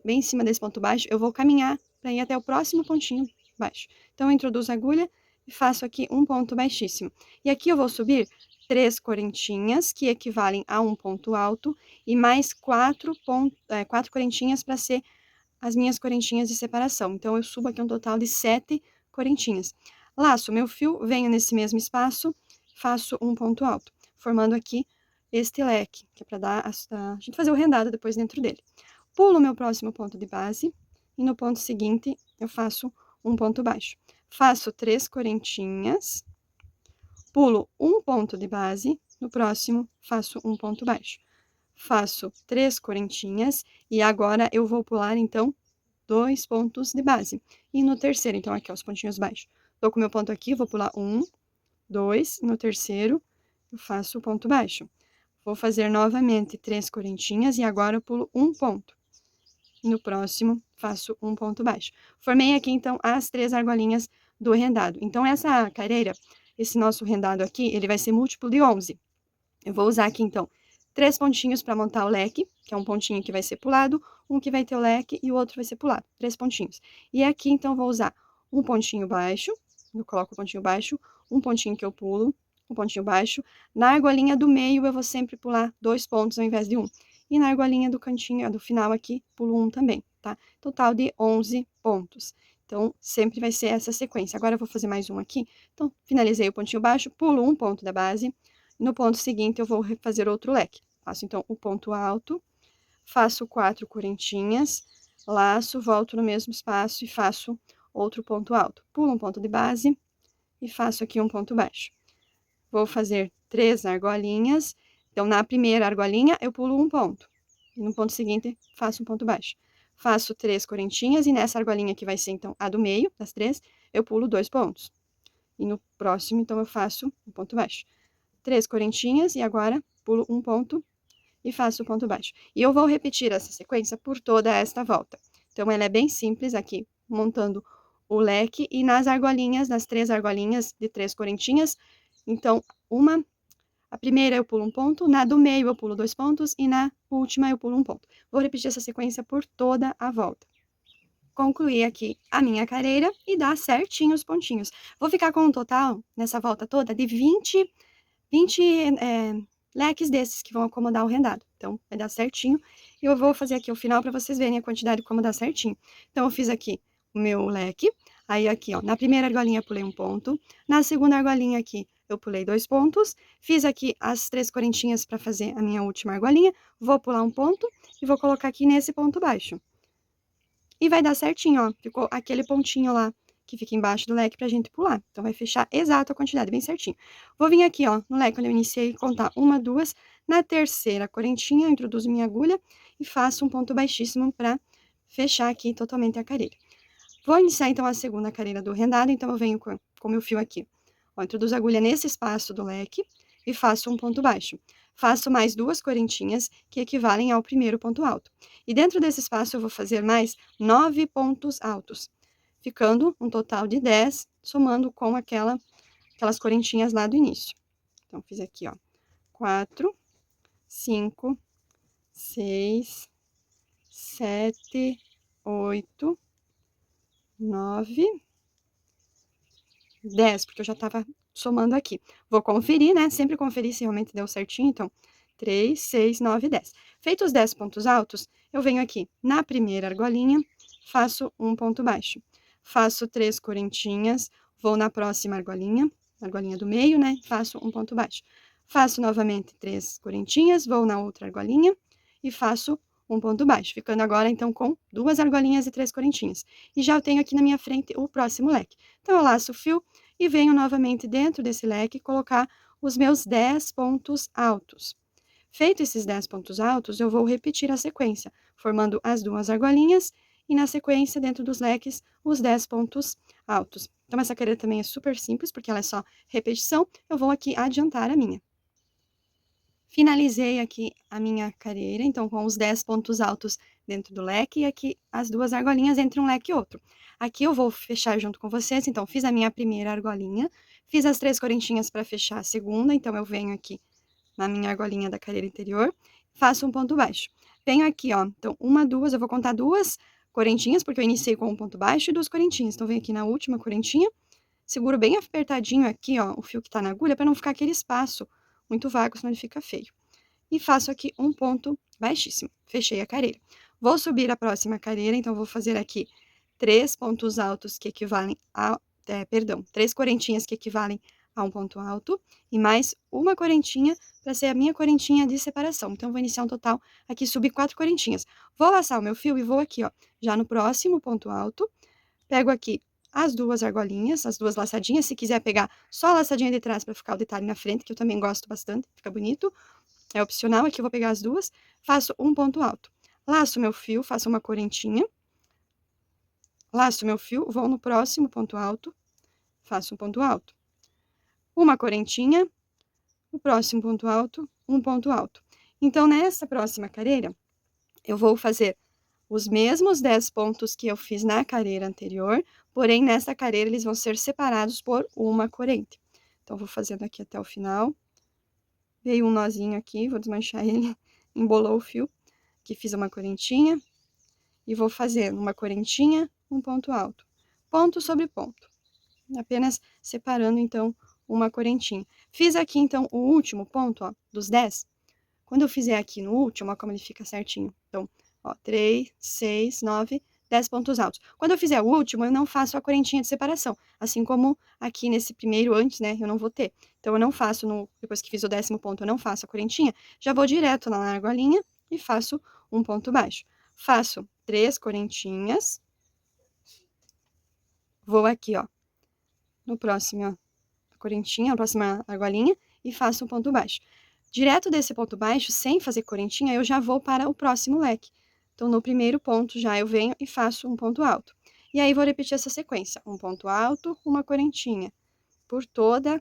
bem em cima desse ponto baixo, eu vou caminhar para ir até o próximo pontinho baixo. Então, eu introduzo a agulha e faço aqui um ponto baixíssimo. E aqui eu vou subir 3 correntinhas, que equivalem a um ponto alto, e mais 4 correntinhas para ser as minhas correntinhas de separação. Então, eu subo aqui um total de 7 correntinhas. Laço meu fio, venho nesse mesmo espaço, faço um ponto alto, formando aqui este leque, que é para dar a gente fazer o rendado depois dentro dele. Pulo o meu próximo ponto de base, e no ponto seguinte, eu faço um ponto baixo. Faço 3 correntinhas, pulo um ponto de base, no próximo, faço um ponto baixo. Faço 3 correntinhas, e agora eu vou pular, então, 2 pontos de base. E no terceiro, então, aqui, ó, os pontinhos baixos. Tô com o meu ponto aqui, vou pular 1, 2, e no terceiro, eu faço o ponto baixo. Vou fazer novamente 3 correntinhas e agora eu pulo um ponto. E no próximo, faço um ponto baixo. Formei aqui, então, as 3 argolinhas do rendado. Então, essa carreira, esse nosso rendado aqui, ele vai ser múltiplo de 11. Eu vou usar aqui, então, 3 pontinhos para montar o leque, que é um pontinho que vai ser pulado, um que vai ter o leque e o outro vai ser pulado, 3 pontinhos. E aqui, então, vou usar um pontinho baixo, eu coloco o pontinho baixo, um pontinho que eu pulo, um pontinho baixo. Na argolinha do meio, eu vou sempre pular 2 pontos ao invés de um. E na argolinha do cantinho, do final aqui, pulo um também, tá? Total de 11 pontos. Então, sempre vai ser essa sequência. Agora, eu vou fazer mais um aqui. Então, finalizei o pontinho baixo, pulo um ponto da base. No ponto seguinte, eu vou fazer outro leque. Faço, então, o ponto alto, faço 4 correntinhas, laço, volto no mesmo espaço e faço outro ponto alto. Pulo um ponto de base e faço aqui um ponto baixo. Vou fazer 3 argolinhas. Então, na primeira argolinha, eu pulo um ponto. E no ponto seguinte, faço um ponto baixo. Faço 3 correntinhas e nessa argolinha que vai ser, então, a do meio, das 3, eu pulo 2 pontos. E no próximo, então, eu faço um ponto baixo. 3 correntinhas e agora pulo um ponto e faço o ponto baixo. E eu vou repetir essa sequência por toda esta volta. Então, ela é bem simples aqui, montando o leque e nas argolinhas, nas 3 argolinhas de 3 correntinhas. Então, a primeira eu pulo um ponto, na do meio eu pulo 2 pontos e na última eu pulo um ponto. Vou repetir essa sequência por toda a volta. Concluí aqui a minha carreira e dá certinho os pontinhos. Vou ficar com um total, nessa volta toda, de 20 leques desses que vão acomodar o rendado. Então, vai dar certinho. E eu vou fazer aqui o final para vocês verem a quantidade como dá certinho. Então, eu fiz aqui o meu leque. Aí, aqui, ó, na primeira argolinha eu pulei um ponto. Na segunda argolinha aqui, eu pulei 2 pontos. Fiz aqui as 3 correntinhas para fazer a minha última argolinha. Vou pular um ponto e vou colocar aqui nesse ponto baixo. E vai dar certinho, ó. Ficou aquele pontinho lá que fica embaixo do leque pra gente pular. Então, vai fechar exato a quantidade, bem certinho. Vou vir aqui, ó, no leque onde eu iniciei, contar 1, 2. Na terceira correntinha, eu introduzo minha agulha e faço um ponto baixíssimo pra fechar aqui totalmente a carreira. Vou iniciar, então, a segunda carreira do rendado. Então, eu venho com o meu fio aqui. Ó, introduzo a agulha nesse espaço do leque e faço um ponto baixo. Faço mais 2 correntinhas, que equivalem ao primeiro ponto alto. E dentro desse espaço, eu vou fazer mais 9 pontos altos, ficando um total de 10, somando com aquelas correntinhas lá do início. Então, fiz aqui, ó, 4, 5, 6, 7, 8, 9, 10, porque eu já tava somando aqui. Vou conferir, né? Sempre conferir se realmente deu certinho. Então, 3, 6, 9, 10. Feitos os 10 pontos altos, eu venho aqui na primeira argolinha, faço um ponto baixo. Faço 3 correntinhas, vou na próxima argolinha do meio, né? Faço um ponto baixo. Faço novamente 3 correntinhas, vou na outra argolinha e faço um ponto baixo, ficando agora, então, com 2 argolinhas e 3 correntinhas. E já eu tenho aqui na minha frente o próximo leque. Então, eu laço o fio e venho novamente dentro desse leque colocar os meus 10 pontos altos. Feito esses 10 pontos altos, eu vou repetir a sequência, formando as 2 argolinhas e, na sequência, dentro dos leques, os 10 pontos altos. Então, essa carreira também é super simples, porque ela é só repetição. Eu vou aqui adiantar a minha. Finalizei aqui a minha carreira, então, com os 10 pontos altos dentro do leque e aqui as 2 argolinhas entre um leque e outro. Aqui eu vou fechar junto com vocês, então, fiz a minha primeira argolinha, fiz as 3 correntinhas para fechar a segunda, então, eu venho aqui na minha argolinha da carreira interior, faço um ponto baixo. Venho aqui, ó, então, 1, 2, eu vou contar 2 correntinhas, porque eu iniciei com um ponto baixo e 2 correntinhas. Então, venho aqui na última correntinha, seguro bem apertadinho aqui, ó, o fio que tá na agulha, para não ficar aquele espaço muito vago, senão ele fica feio. E faço aqui um ponto baixíssimo. Fechei a carreira. Vou subir a próxima carreira, então, vou fazer aqui 3 pontos altos que equivalem a... 3 correntinhas que equivalem a um ponto alto e mais uma correntinha para ser a minha correntinha de separação. Então, vou iniciar um total aqui, subir 4 correntinhas. Vou laçar o meu fio e vou aqui, ó, já no próximo ponto alto, pego aqui as 2 argolinhas, as 2 laçadinhas. Se quiser pegar só a laçadinha de trás para ficar o detalhe na frente, que eu também gosto bastante, fica bonito. É opcional, aqui eu vou pegar as 2, faço um ponto alto. Laço meu fio, faço uma correntinha. Laço meu fio, vou no próximo ponto alto, faço um ponto alto. Uma correntinha, o próximo ponto alto, um ponto alto. Então, nessa próxima carreira, eu vou fazer os mesmos 10 pontos que eu fiz na carreira anterior, porém, nessa carreira, eles vão ser separados por uma corrente. Então, vou fazendo aqui até o final. Veio um nozinho aqui, vou desmanchar ele, embolou o fio. Aqui fiz uma correntinha e vou fazer uma correntinha, um ponto alto. Ponto sobre ponto. Apenas separando, então, uma correntinha. Fiz aqui, então, o último ponto, ó, dos 10. Quando eu fizer aqui no último, ó, como ele fica certinho. Então, ó, 3, 6, 9, 10 pontos altos. Quando eu fizer o último, eu não faço a correntinha de separação. Assim como aqui nesse primeiro antes, né, eu não vou ter. Então, eu não faço, depois que fiz o 10º ponto, eu não faço a correntinha. Já vou direto na largo a linha e faço um ponto baixo. Faço 3 correntinhas. Vou aqui, ó, no próximo, ó, correntinha, na próxima argolinha, e faço um ponto baixo. Direto desse ponto baixo, sem fazer correntinha, eu já vou para o próximo leque. Então, no primeiro ponto, já eu venho e faço um ponto alto. E aí, vou repetir essa sequência. Um ponto alto, uma correntinha. Por toda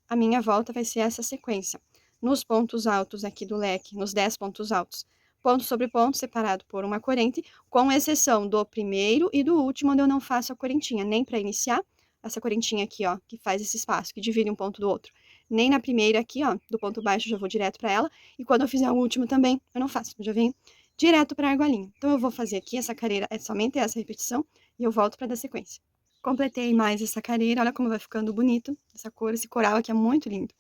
a minha volta vai ser essa sequência. Nos pontos altos aqui do leque, nos 10 pontos altos, ponto sobre ponto, separado por uma corrente, com exceção do primeiro e do último, onde eu não faço a correntinha, nem para iniciar, essa correntinha aqui, ó, que faz esse espaço, que divide um ponto do outro. Nem na primeira aqui, ó, do ponto baixo, eu já vou direto para ela, e quando eu fizer o último também, eu não faço, eu já venho direto para a argolinha. Então, eu vou fazer aqui essa careira, é somente essa repetição, e eu volto para dar sequência. Completei mais essa careira, olha como vai ficando bonito, essa cor, esse coral aqui é muito lindo.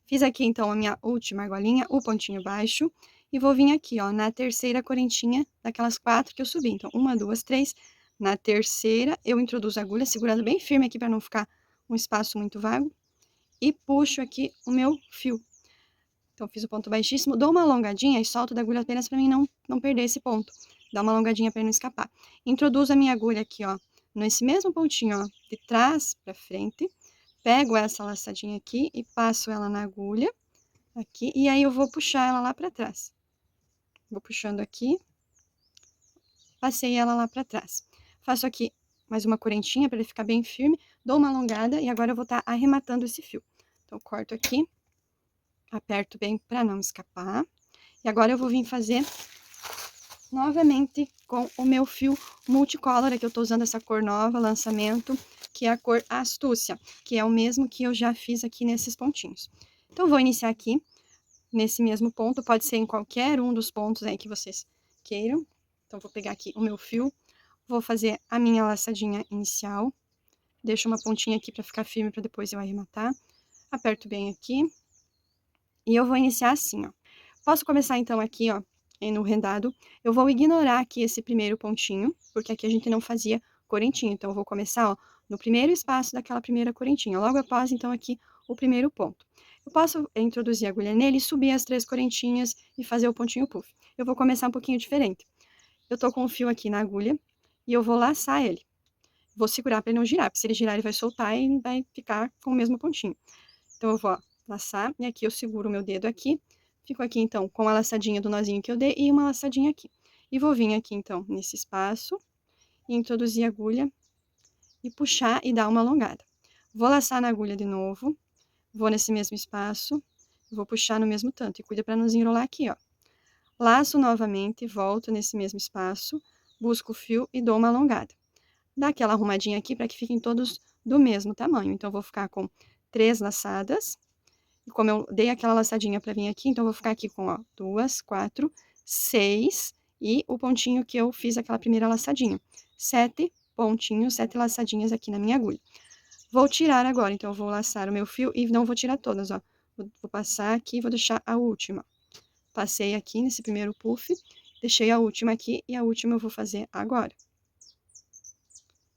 Fiz aqui, então, a minha última argolinha, o pontinho baixo, e vou vir aqui, ó, na terceira correntinha daquelas 4 que eu subi. Então, 1, 2, 3. Na terceira, eu introduzo a agulha, segurando bem firme aqui para não ficar um espaço muito vago, e puxo aqui o meu fio. Então, fiz o ponto baixíssimo, dou uma alongadinha e solto da agulha apenas para mim não perder esse ponto. Dá uma alongadinha para não escapar. Introduzo a minha agulha aqui, ó, nesse mesmo pontinho, ó, de trás para frente. Pego essa laçadinha aqui e passo ela na agulha, aqui, e aí eu vou puxar ela lá para trás. Vou puxando aqui, passei ela lá para trás. Faço aqui mais uma correntinha para ele ficar bem firme, dou uma alongada e agora eu vou estar arrematando esse fio. Então, corto aqui, aperto bem para não escapar. E agora eu vou vir fazer novamente com o meu fio multicolor, aqui eu tô usando essa cor nova, lançamento, que é a cor Astúcia, que é o mesmo que eu já fiz aqui nesses pontinhos. Então, vou iniciar aqui, nesse mesmo ponto, pode ser em qualquer um dos pontos aí que vocês queiram. Então, vou pegar aqui o meu fio, vou fazer a minha laçadinha inicial, deixo uma pontinha aqui para ficar firme, para depois eu arrematar. Aperto bem aqui, e eu vou iniciar assim, ó. Posso começar, então, aqui, ó, no rendado. Eu vou ignorar aqui esse primeiro pontinho, porque aqui a gente não fazia correntinha. Então, eu vou começar, ó, no primeiro espaço daquela primeira correntinha. Logo após, então, aqui, o primeiro ponto. Eu posso introduzir a agulha nele, subir as 3 correntinhas e fazer o pontinho puff. Eu vou começar um pouquinho diferente. Eu tô com o fio aqui na agulha e eu vou laçar ele. Vou segurar para ele não girar, porque se ele girar, ele vai soltar e vai ficar com o mesmo pontinho. Então, eu vou, ó, laçar, e aqui eu seguro o meu dedo aqui. Fico aqui, então, com a laçadinha do nozinho que eu dei e uma laçadinha aqui. E vou vir aqui, então, nesse espaço, e introduzir a agulha, e puxar e dar uma alongada. Vou laçar na agulha de novo, vou nesse mesmo espaço, vou puxar no mesmo tanto, e cuida para não desenrolar aqui, ó. Laço novamente, volto nesse mesmo espaço, busco o fio e dou uma alongada. Dá aquela arrumadinha aqui para que fiquem todos do mesmo tamanho. Então, vou ficar com 3 laçadas. E como eu dei aquela laçadinha para vir aqui, então, eu vou ficar aqui com, ó, 2, 4, 6 e o pontinho que eu fiz aquela primeira laçadinha. 7 pontinhos, 7 laçadinhas aqui na minha agulha. Vou tirar agora, então, eu vou laçar o meu fio e não vou tirar todas, ó. Vou passar aqui e vou deixar a última. Passei aqui nesse primeiro puff, deixei a última aqui e a última eu vou fazer agora.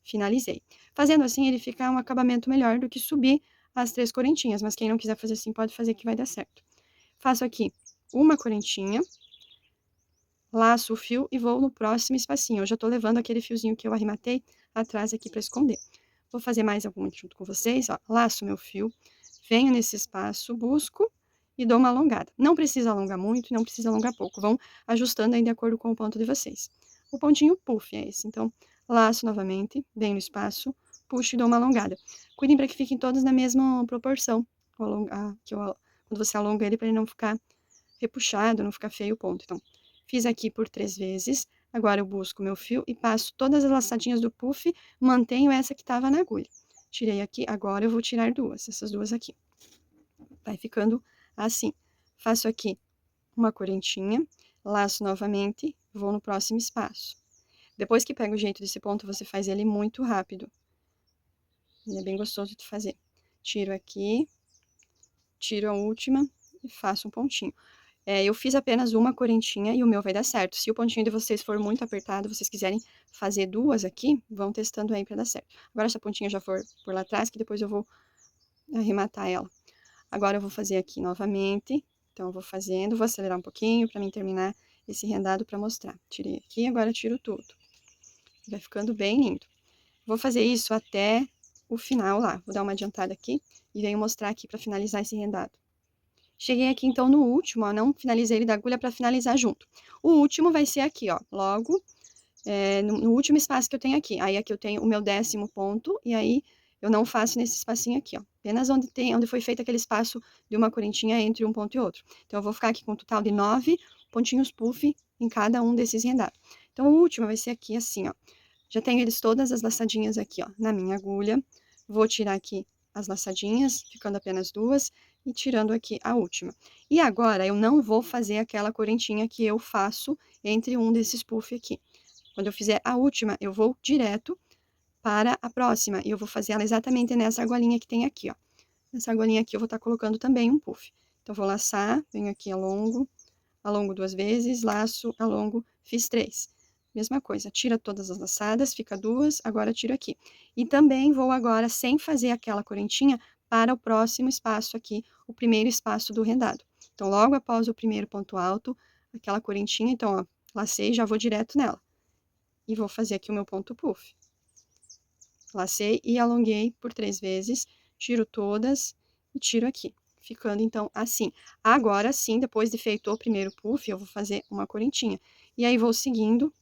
Finalizei. Fazendo assim, ele fica um acabamento melhor do que subir as 3 correntinhas, mas quem não quiser fazer assim, pode fazer que vai dar certo. Faço aqui uma correntinha, laço o fio e vou no próximo espacinho. Eu já tô levando aquele fiozinho que eu arrematei atrás aqui para esconder. Vou fazer mais alguma junto com vocês, ó. Laço meu fio, venho nesse espaço, busco e dou uma alongada. Não precisa alongar muito, não precisa alongar pouco. Vão ajustando aí de acordo com o ponto de vocês. O pontinho puff é esse, então, laço novamente, venho no espaço, puxo e dou uma alongada. Cuidem para que fiquem todos na mesma proporção, quando você alonga ele, para ele não ficar repuxado, não ficar feio o ponto. Então, fiz aqui por 3 vezes, agora eu busco meu fio e passo todas as laçadinhas do puff, mantenho essa que estava na agulha. Tirei aqui, agora eu vou tirar 2, essas 2 aqui. Vai ficando assim. faço aqui uma correntinha, laço novamente, vou no próximo espaço. Depois que pega o jeito desse ponto, você faz ele muito rápido. Ele é bem gostoso de fazer. Tiro aqui, tiro a última e faço um pontinho. Eu fiz apenas uma correntinha e o meu vai dar certo. Se o pontinho de vocês for muito apertado, vocês quiserem fazer duas aqui, vão testando aí pra dar certo. Agora, essa pontinha já for por lá atrás, que depois eu vou arrematar ela. Agora, eu vou fazer aqui novamente. Então, eu vou fazendo, vou acelerar um pouquinho pra mim terminar esse rendado pra mostrar. Tirei aqui, agora tiro tudo. Vai ficando bem lindo. Vou fazer isso até o final lá. Vou dar uma adiantada aqui e venho mostrar aqui pra finalizar esse rendado. Cheguei aqui, então, no último, ó, não finalizei ele da agulha para finalizar junto. O último vai ser aqui, ó, logo, no último espaço que eu tenho aqui. Aí, aqui eu tenho o meu 10º ponto, e aí eu não faço nesse espacinho aqui, ó. Apenas onde foi feito aquele espaço de uma correntinha entre um ponto e outro. Então, eu vou ficar aqui com um total de 9 pontinhos puff em cada um desses rendados. Então, o último vai ser aqui, assim, ó. Já tenho eles todas as laçadinhas aqui, ó, na minha agulha. Vou tirar aqui as laçadinhas, ficando apenas 2, e tirando aqui a última. E agora, eu não vou fazer aquela correntinha que eu faço entre um desses puff aqui. Quando eu fizer a última, eu vou direto para a próxima, e eu vou fazer ela exatamente nessa argolinha que tem aqui, ó. Nessa argolinha aqui eu vou estar colocando também um puff. Então, vou laçar, venho aqui alongo 2 vezes, laço, alongo, fiz 3. Mesma coisa, tira todas as laçadas, fica 2, agora tiro aqui. E também vou agora, sem fazer aquela correntinha, para o próximo espaço aqui, o primeiro espaço do rendado. Então, logo após o primeiro ponto alto, aquela correntinha, então, ó, lacei, já vou direto nela. E vou fazer aqui o meu ponto puff. Lacei e alonguei por 3 vezes, tiro todas e tiro aqui. Ficando, então, assim. Agora sim, depois de feito o primeiro puff, eu vou fazer uma correntinha. E aí, vou seguindo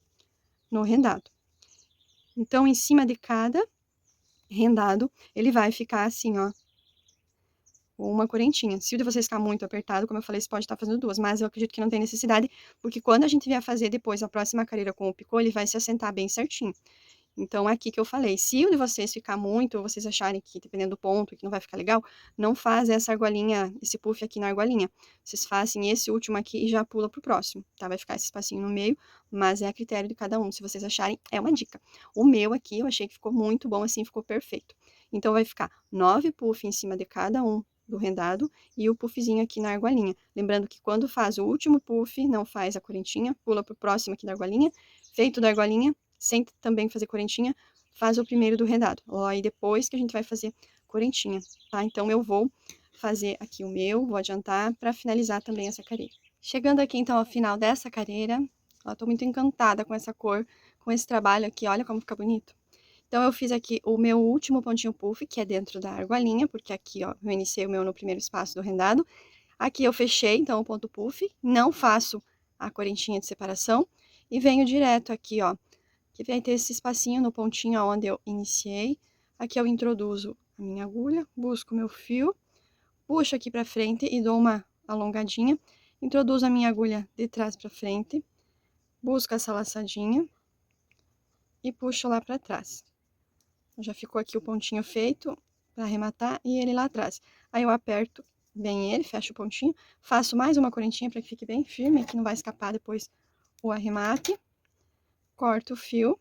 no rendado. Então, em cima de cada rendado, ele vai ficar assim, ó, uma correntinha. Se o de vocês ficar muito apertado, como eu falei, você pode estar fazendo 2, mas eu acredito que não tem necessidade, porque quando a gente vier fazer depois a próxima carreira com o picô, ele vai se assentar bem certinho. Então, aqui que eu falei, se o de vocês ficar muito, ou vocês acharem que, dependendo do ponto, que não vai ficar legal, não faz essa argolinha, esse puff aqui na argolinha. Vocês fazem esse último aqui e já pula pro próximo, tá? Vai ficar esse espacinho no meio, mas é a critério de cada um. Se vocês acharem, é uma dica. O meu aqui, eu achei que ficou muito bom, assim, ficou perfeito. Então, vai ficar 9 puff em cima de cada um do rendado e o puffzinho aqui na argolinha. Lembrando que quando faz o último puff, não faz a correntinha, pula pro próximo aqui da argolinha. Feito da argolinha, sem também fazer correntinha, faz o primeiro do rendado. Aí depois que a gente vai fazer correntinha, tá? Então, eu vou fazer aqui o meu, vou adiantar para finalizar também essa carreira. Chegando aqui, então, ao final dessa carreira, ó, tô muito encantada com essa cor, com esse trabalho aqui, olha como fica bonito. Então, eu fiz aqui o meu último pontinho puff, que é dentro da argolinha, porque aqui, ó, eu iniciei o meu no primeiro espaço do rendado. Aqui eu fechei, então, o ponto puff, não faço a correntinha de separação, e venho direto aqui, ó, que vai ter esse espacinho no pontinho onde eu iniciei. Aqui eu introduzo a minha agulha, busco meu fio, puxo aqui pra frente e dou uma alongadinha, introduzo a minha agulha de trás pra frente, busco essa laçadinha e puxo lá pra trás. Já ficou aqui o pontinho feito pra arrematar e ele lá atrás. Aí eu aperto bem ele, fecho o pontinho, faço mais uma correntinha para que fique bem firme, que não vai escapar depois o arremate. Corto o fio,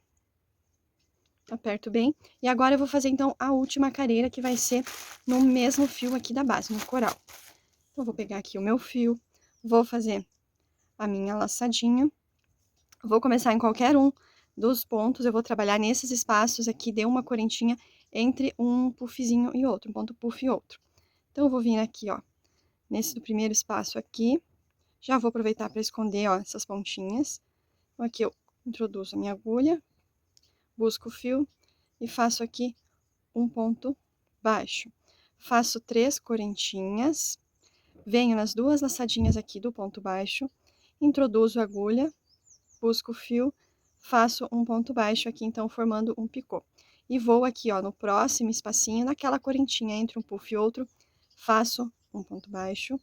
aperto bem. E agora eu vou fazer, então, a última carreira, que vai ser no mesmo fio aqui da base, no coral. Então, eu vou pegar aqui o meu fio, vou fazer a minha laçadinha. Vou começar em qualquer um dos pontos, eu vou trabalhar nesses espaços aqui, de uma correntinha entre um puffzinho e outro, um ponto puff e outro. Então, eu vou vir aqui, ó, nesse do primeiro espaço aqui, já vou aproveitar para esconder, ó, essas pontinhas. Então, aqui eu introduzo a minha agulha, busco o fio e faço aqui um ponto baixo. Faço 3 correntinhas, venho nas 2 laçadinhas aqui do ponto baixo, introduzo a agulha, busco o fio, faço um ponto baixo aqui, então, formando um picô. E vou aqui, ó, no próximo espacinho, naquela correntinha entre um puff e outro, faço um ponto baixo,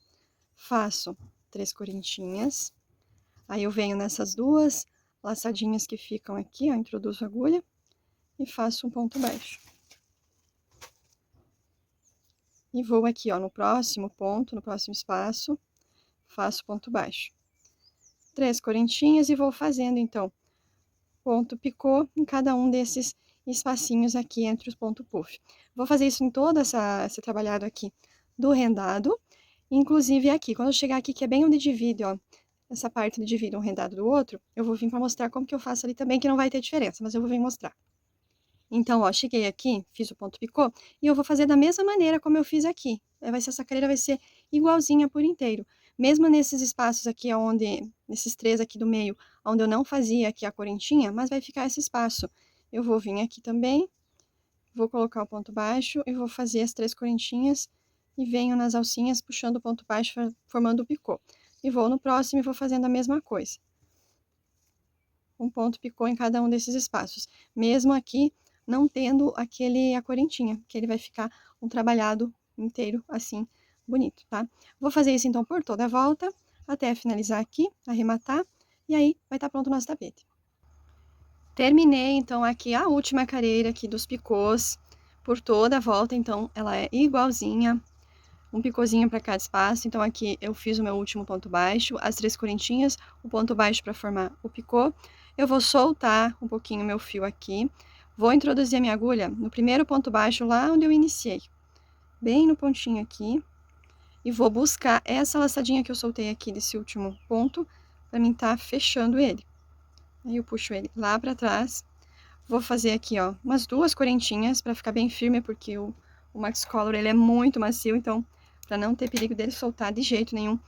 faço 3 correntinhas, aí eu venho nessas 2 laçadinhas que ficam aqui, ó, introduzo a agulha e faço um ponto baixo. E vou aqui, ó, no próximo ponto, no próximo espaço, faço ponto baixo. 3 correntinhas e vou fazendo, então, ponto picô em cada um desses espacinhos aqui entre os pontos puff. Vou fazer isso em todo esse trabalhado aqui do rendado, inclusive aqui. Quando eu chegar aqui, que é bem onde divide, ó, essa parte onde divide um rendado do outro, eu vou vir para mostrar como que eu faço ali também, que não vai ter diferença, mas eu vou vir mostrar. Então, ó, cheguei aqui, fiz o ponto picô, e eu vou fazer da mesma maneira como eu fiz aqui. Essa carreira vai ser igualzinha por inteiro. Mesmo nesses espaços aqui, nesses 3 aqui do meio, onde eu não fazia aqui a correntinha, mas vai ficar esse espaço. Eu vou vir aqui também, vou colocar o ponto baixo e vou fazer as 3 correntinhas e venho nas alcinhas puxando o ponto baixo, formando o picô. E vou no próximo e vou fazendo a mesma coisa. Um ponto picô em cada um desses espaços. Mesmo aqui, não tendo a correntinha, que ele vai ficar um trabalhado inteiro assim, bonito, tá? Vou fazer isso então por toda a volta, até finalizar aqui, arrematar, e aí vai estar pronto o nosso tapete. Terminei então aqui a última carreira aqui dos picôs, por toda a volta, então ela é igualzinha, um picôzinho para cada espaço. Então aqui eu fiz o meu último ponto baixo, as 3 correntinhas, o ponto baixo para formar o picô. Eu vou soltar um pouquinho meu fio aqui, vou introduzir a minha agulha no primeiro ponto baixo lá onde eu iniciei, bem no pontinho aqui, e vou buscar essa laçadinha que eu soltei aqui desse último ponto, para mim tá fechando ele. Aí eu puxo ele lá para trás, vou fazer aqui, ó, umas 2 correntinhas para ficar bem firme, porque o Max Color ele é muito macio, então para não ter perigo dele soltar de jeito nenhum,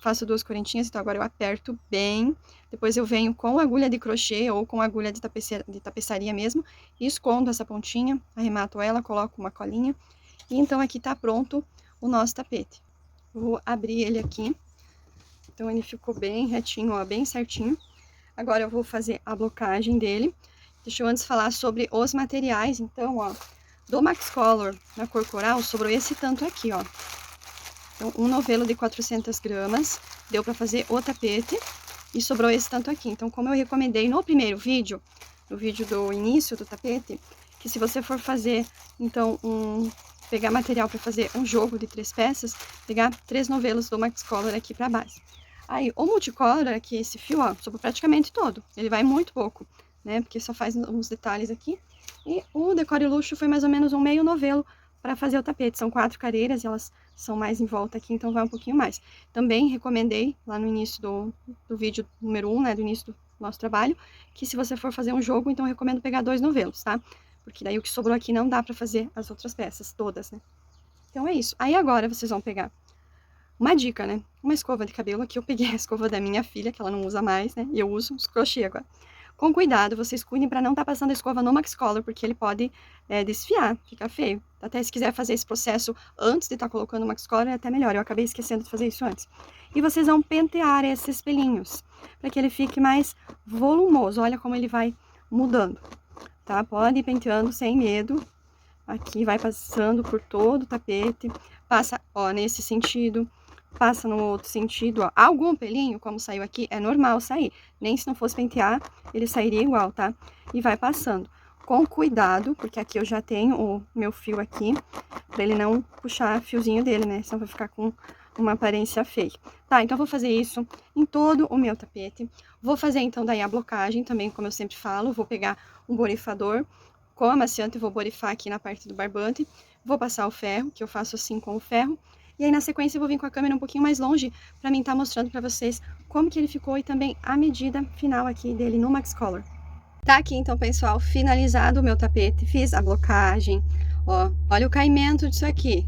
faço 2 correntinhas. Então agora eu aperto bem, depois eu venho com agulha de crochê ou com agulha de tapeçaria mesmo, e escondo essa pontinha, arremato ela, coloco uma colinha, e então aqui tá pronto o nosso tapete. Vou abrir ele aqui, então ele ficou bem retinho, ó, bem certinho. Agora eu vou fazer a blocagem dele. Deixa eu antes falar sobre os materiais, então, ó, do Max Color na cor coral, sobrou esse tanto aqui, ó. Então, um novelo de 400 gramas, deu para fazer o tapete, e sobrou esse tanto aqui. Então, como eu recomendei no primeiro vídeo, no vídeo do início do tapete, que se você for fazer, então, pegar material para fazer um jogo de 3 peças, pegar 3 novelos do Max Color aqui para base. Aí, o multicolor, aqui, esse fio, ó, sobrou praticamente todo, ele vai muito pouco, né, porque só faz uns detalhes aqui. E o Decore Luxo foi mais ou menos um meio novelo para fazer o tapete. São 4 careiras e elas são mais em volta aqui, então vai um pouquinho mais. Também recomendei lá no início do vídeo número 1, né, do início do nosso trabalho, que se você for fazer um jogo, então eu recomendo pegar 2 novelos, tá? Porque daí o que sobrou aqui não dá para fazer as outras peças, todas, né? Então é isso. Aí agora vocês vão pegar uma dica, né? Uma escova de cabelo. Aqui eu peguei a escova da minha filha, que ela não usa mais, né? E eu uso os crochê agora. Com cuidado, vocês cuidem para não estar passando a escova no Max Color, porque ele pode desfiar, ficar feio. Até se quiser fazer esse processo antes de estar colocando o Max Color, é até melhor. Eu acabei esquecendo de fazer isso antes. E vocês vão pentear esses pelinhos, para que ele fique mais volumoso. Olha como ele vai mudando, tá? Pode ir penteando sem medo. Aqui vai passando por todo o tapete, passa, ó, nesse sentido, passa no outro sentido, ó. Algum pelinho, como saiu aqui, é normal sair. Nem se não fosse pentear, ele sairia igual, tá? E vai passando. Com cuidado, porque aqui eu já tenho o meu fio aqui, pra ele não puxar fiozinho dele, né? Senão vai ficar com uma aparência feia. Tá, então eu vou fazer isso em todo o meu tapete. Vou fazer, então, daí a blocagem também, como eu sempre falo. Vou pegar um borrifador com amaciante, vou borrifar aqui na parte do barbante. Vou passar o ferro, que eu faço assim com o ferro. E aí, na sequência, eu vou vir com a câmera um pouquinho mais longe para mim estar mostrando para vocês como que ele ficou e também a medida final aqui dele no Max Color. Tá aqui, então, pessoal, finalizado o meu tapete. Fiz a blocagem, ó, olha o caimento disso aqui.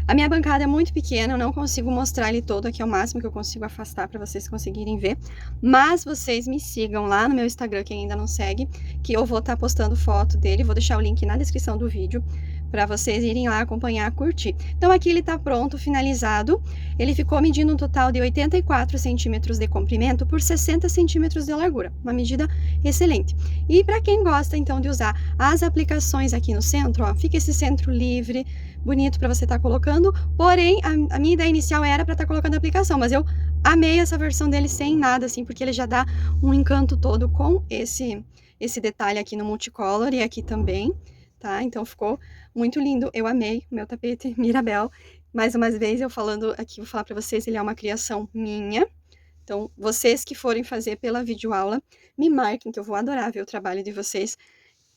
A minha bancada é muito pequena, eu não consigo mostrar ele todo, aqui é o máximo que eu consigo afastar para vocês conseguirem ver. Mas vocês me sigam lá no meu Instagram, quem ainda não segue, que eu vou estar postando foto dele, vou deixar o link na descrição do vídeo, para vocês irem lá acompanhar, curtir. Então aqui ele tá pronto, finalizado. Ele ficou medindo um total de 84 centímetros de comprimento por 60 centímetros de largura. Uma medida excelente. E para quem gosta então de usar as aplicações aqui no centro, ó, fica esse centro livre, bonito para você estar colocando. Porém, a minha ideia inicial era para estar colocando a aplicação, mas eu amei essa versão dele sem nada, assim, porque ele já dá um encanto todo com esse detalhe aqui no multicolor e aqui também. Tá? Então ficou muito lindo, eu amei o meu tapete Mirabel, Mais uma vez, eu falando aqui, vou falar para vocês, ele é uma criação minha. Então, vocês que forem fazer pela videoaula, me marquem, que eu vou adorar ver o trabalho de vocês.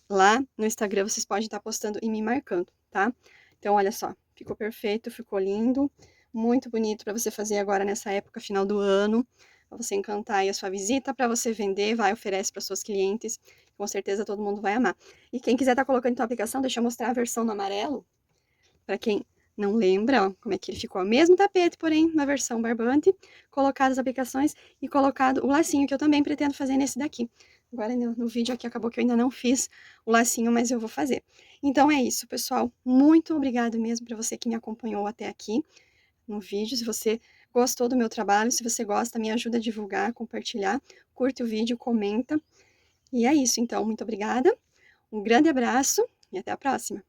Lá no Instagram, vocês podem estar postando e me marcando, tá? Então, olha só, ficou perfeito, ficou lindo, muito bonito para você fazer agora nessa época, final do ano, para você encantar aí a sua visita, para você vender, vai, oferece para seus clientes, com certeza todo mundo vai amar. E quem quiser estar colocando em tua aplicação, deixa eu mostrar a versão no amarelo, para quem não lembra, ó, como é que ele ficou. O mesmo tapete, porém, na versão barbante, colocado as aplicações e colocado o lacinho, que eu também pretendo fazer nesse daqui. Agora, no vídeo aqui, acabou que eu ainda não fiz o lacinho, mas eu vou fazer. Então, é isso, pessoal. Muito obrigado mesmo para você que me acompanhou até aqui no vídeo. Se você gostou do meu trabalho, se você gosta, me ajuda a divulgar, compartilhar. Curte o vídeo, comenta. E é isso, então. Muito obrigada. Um grande abraço e até a próxima.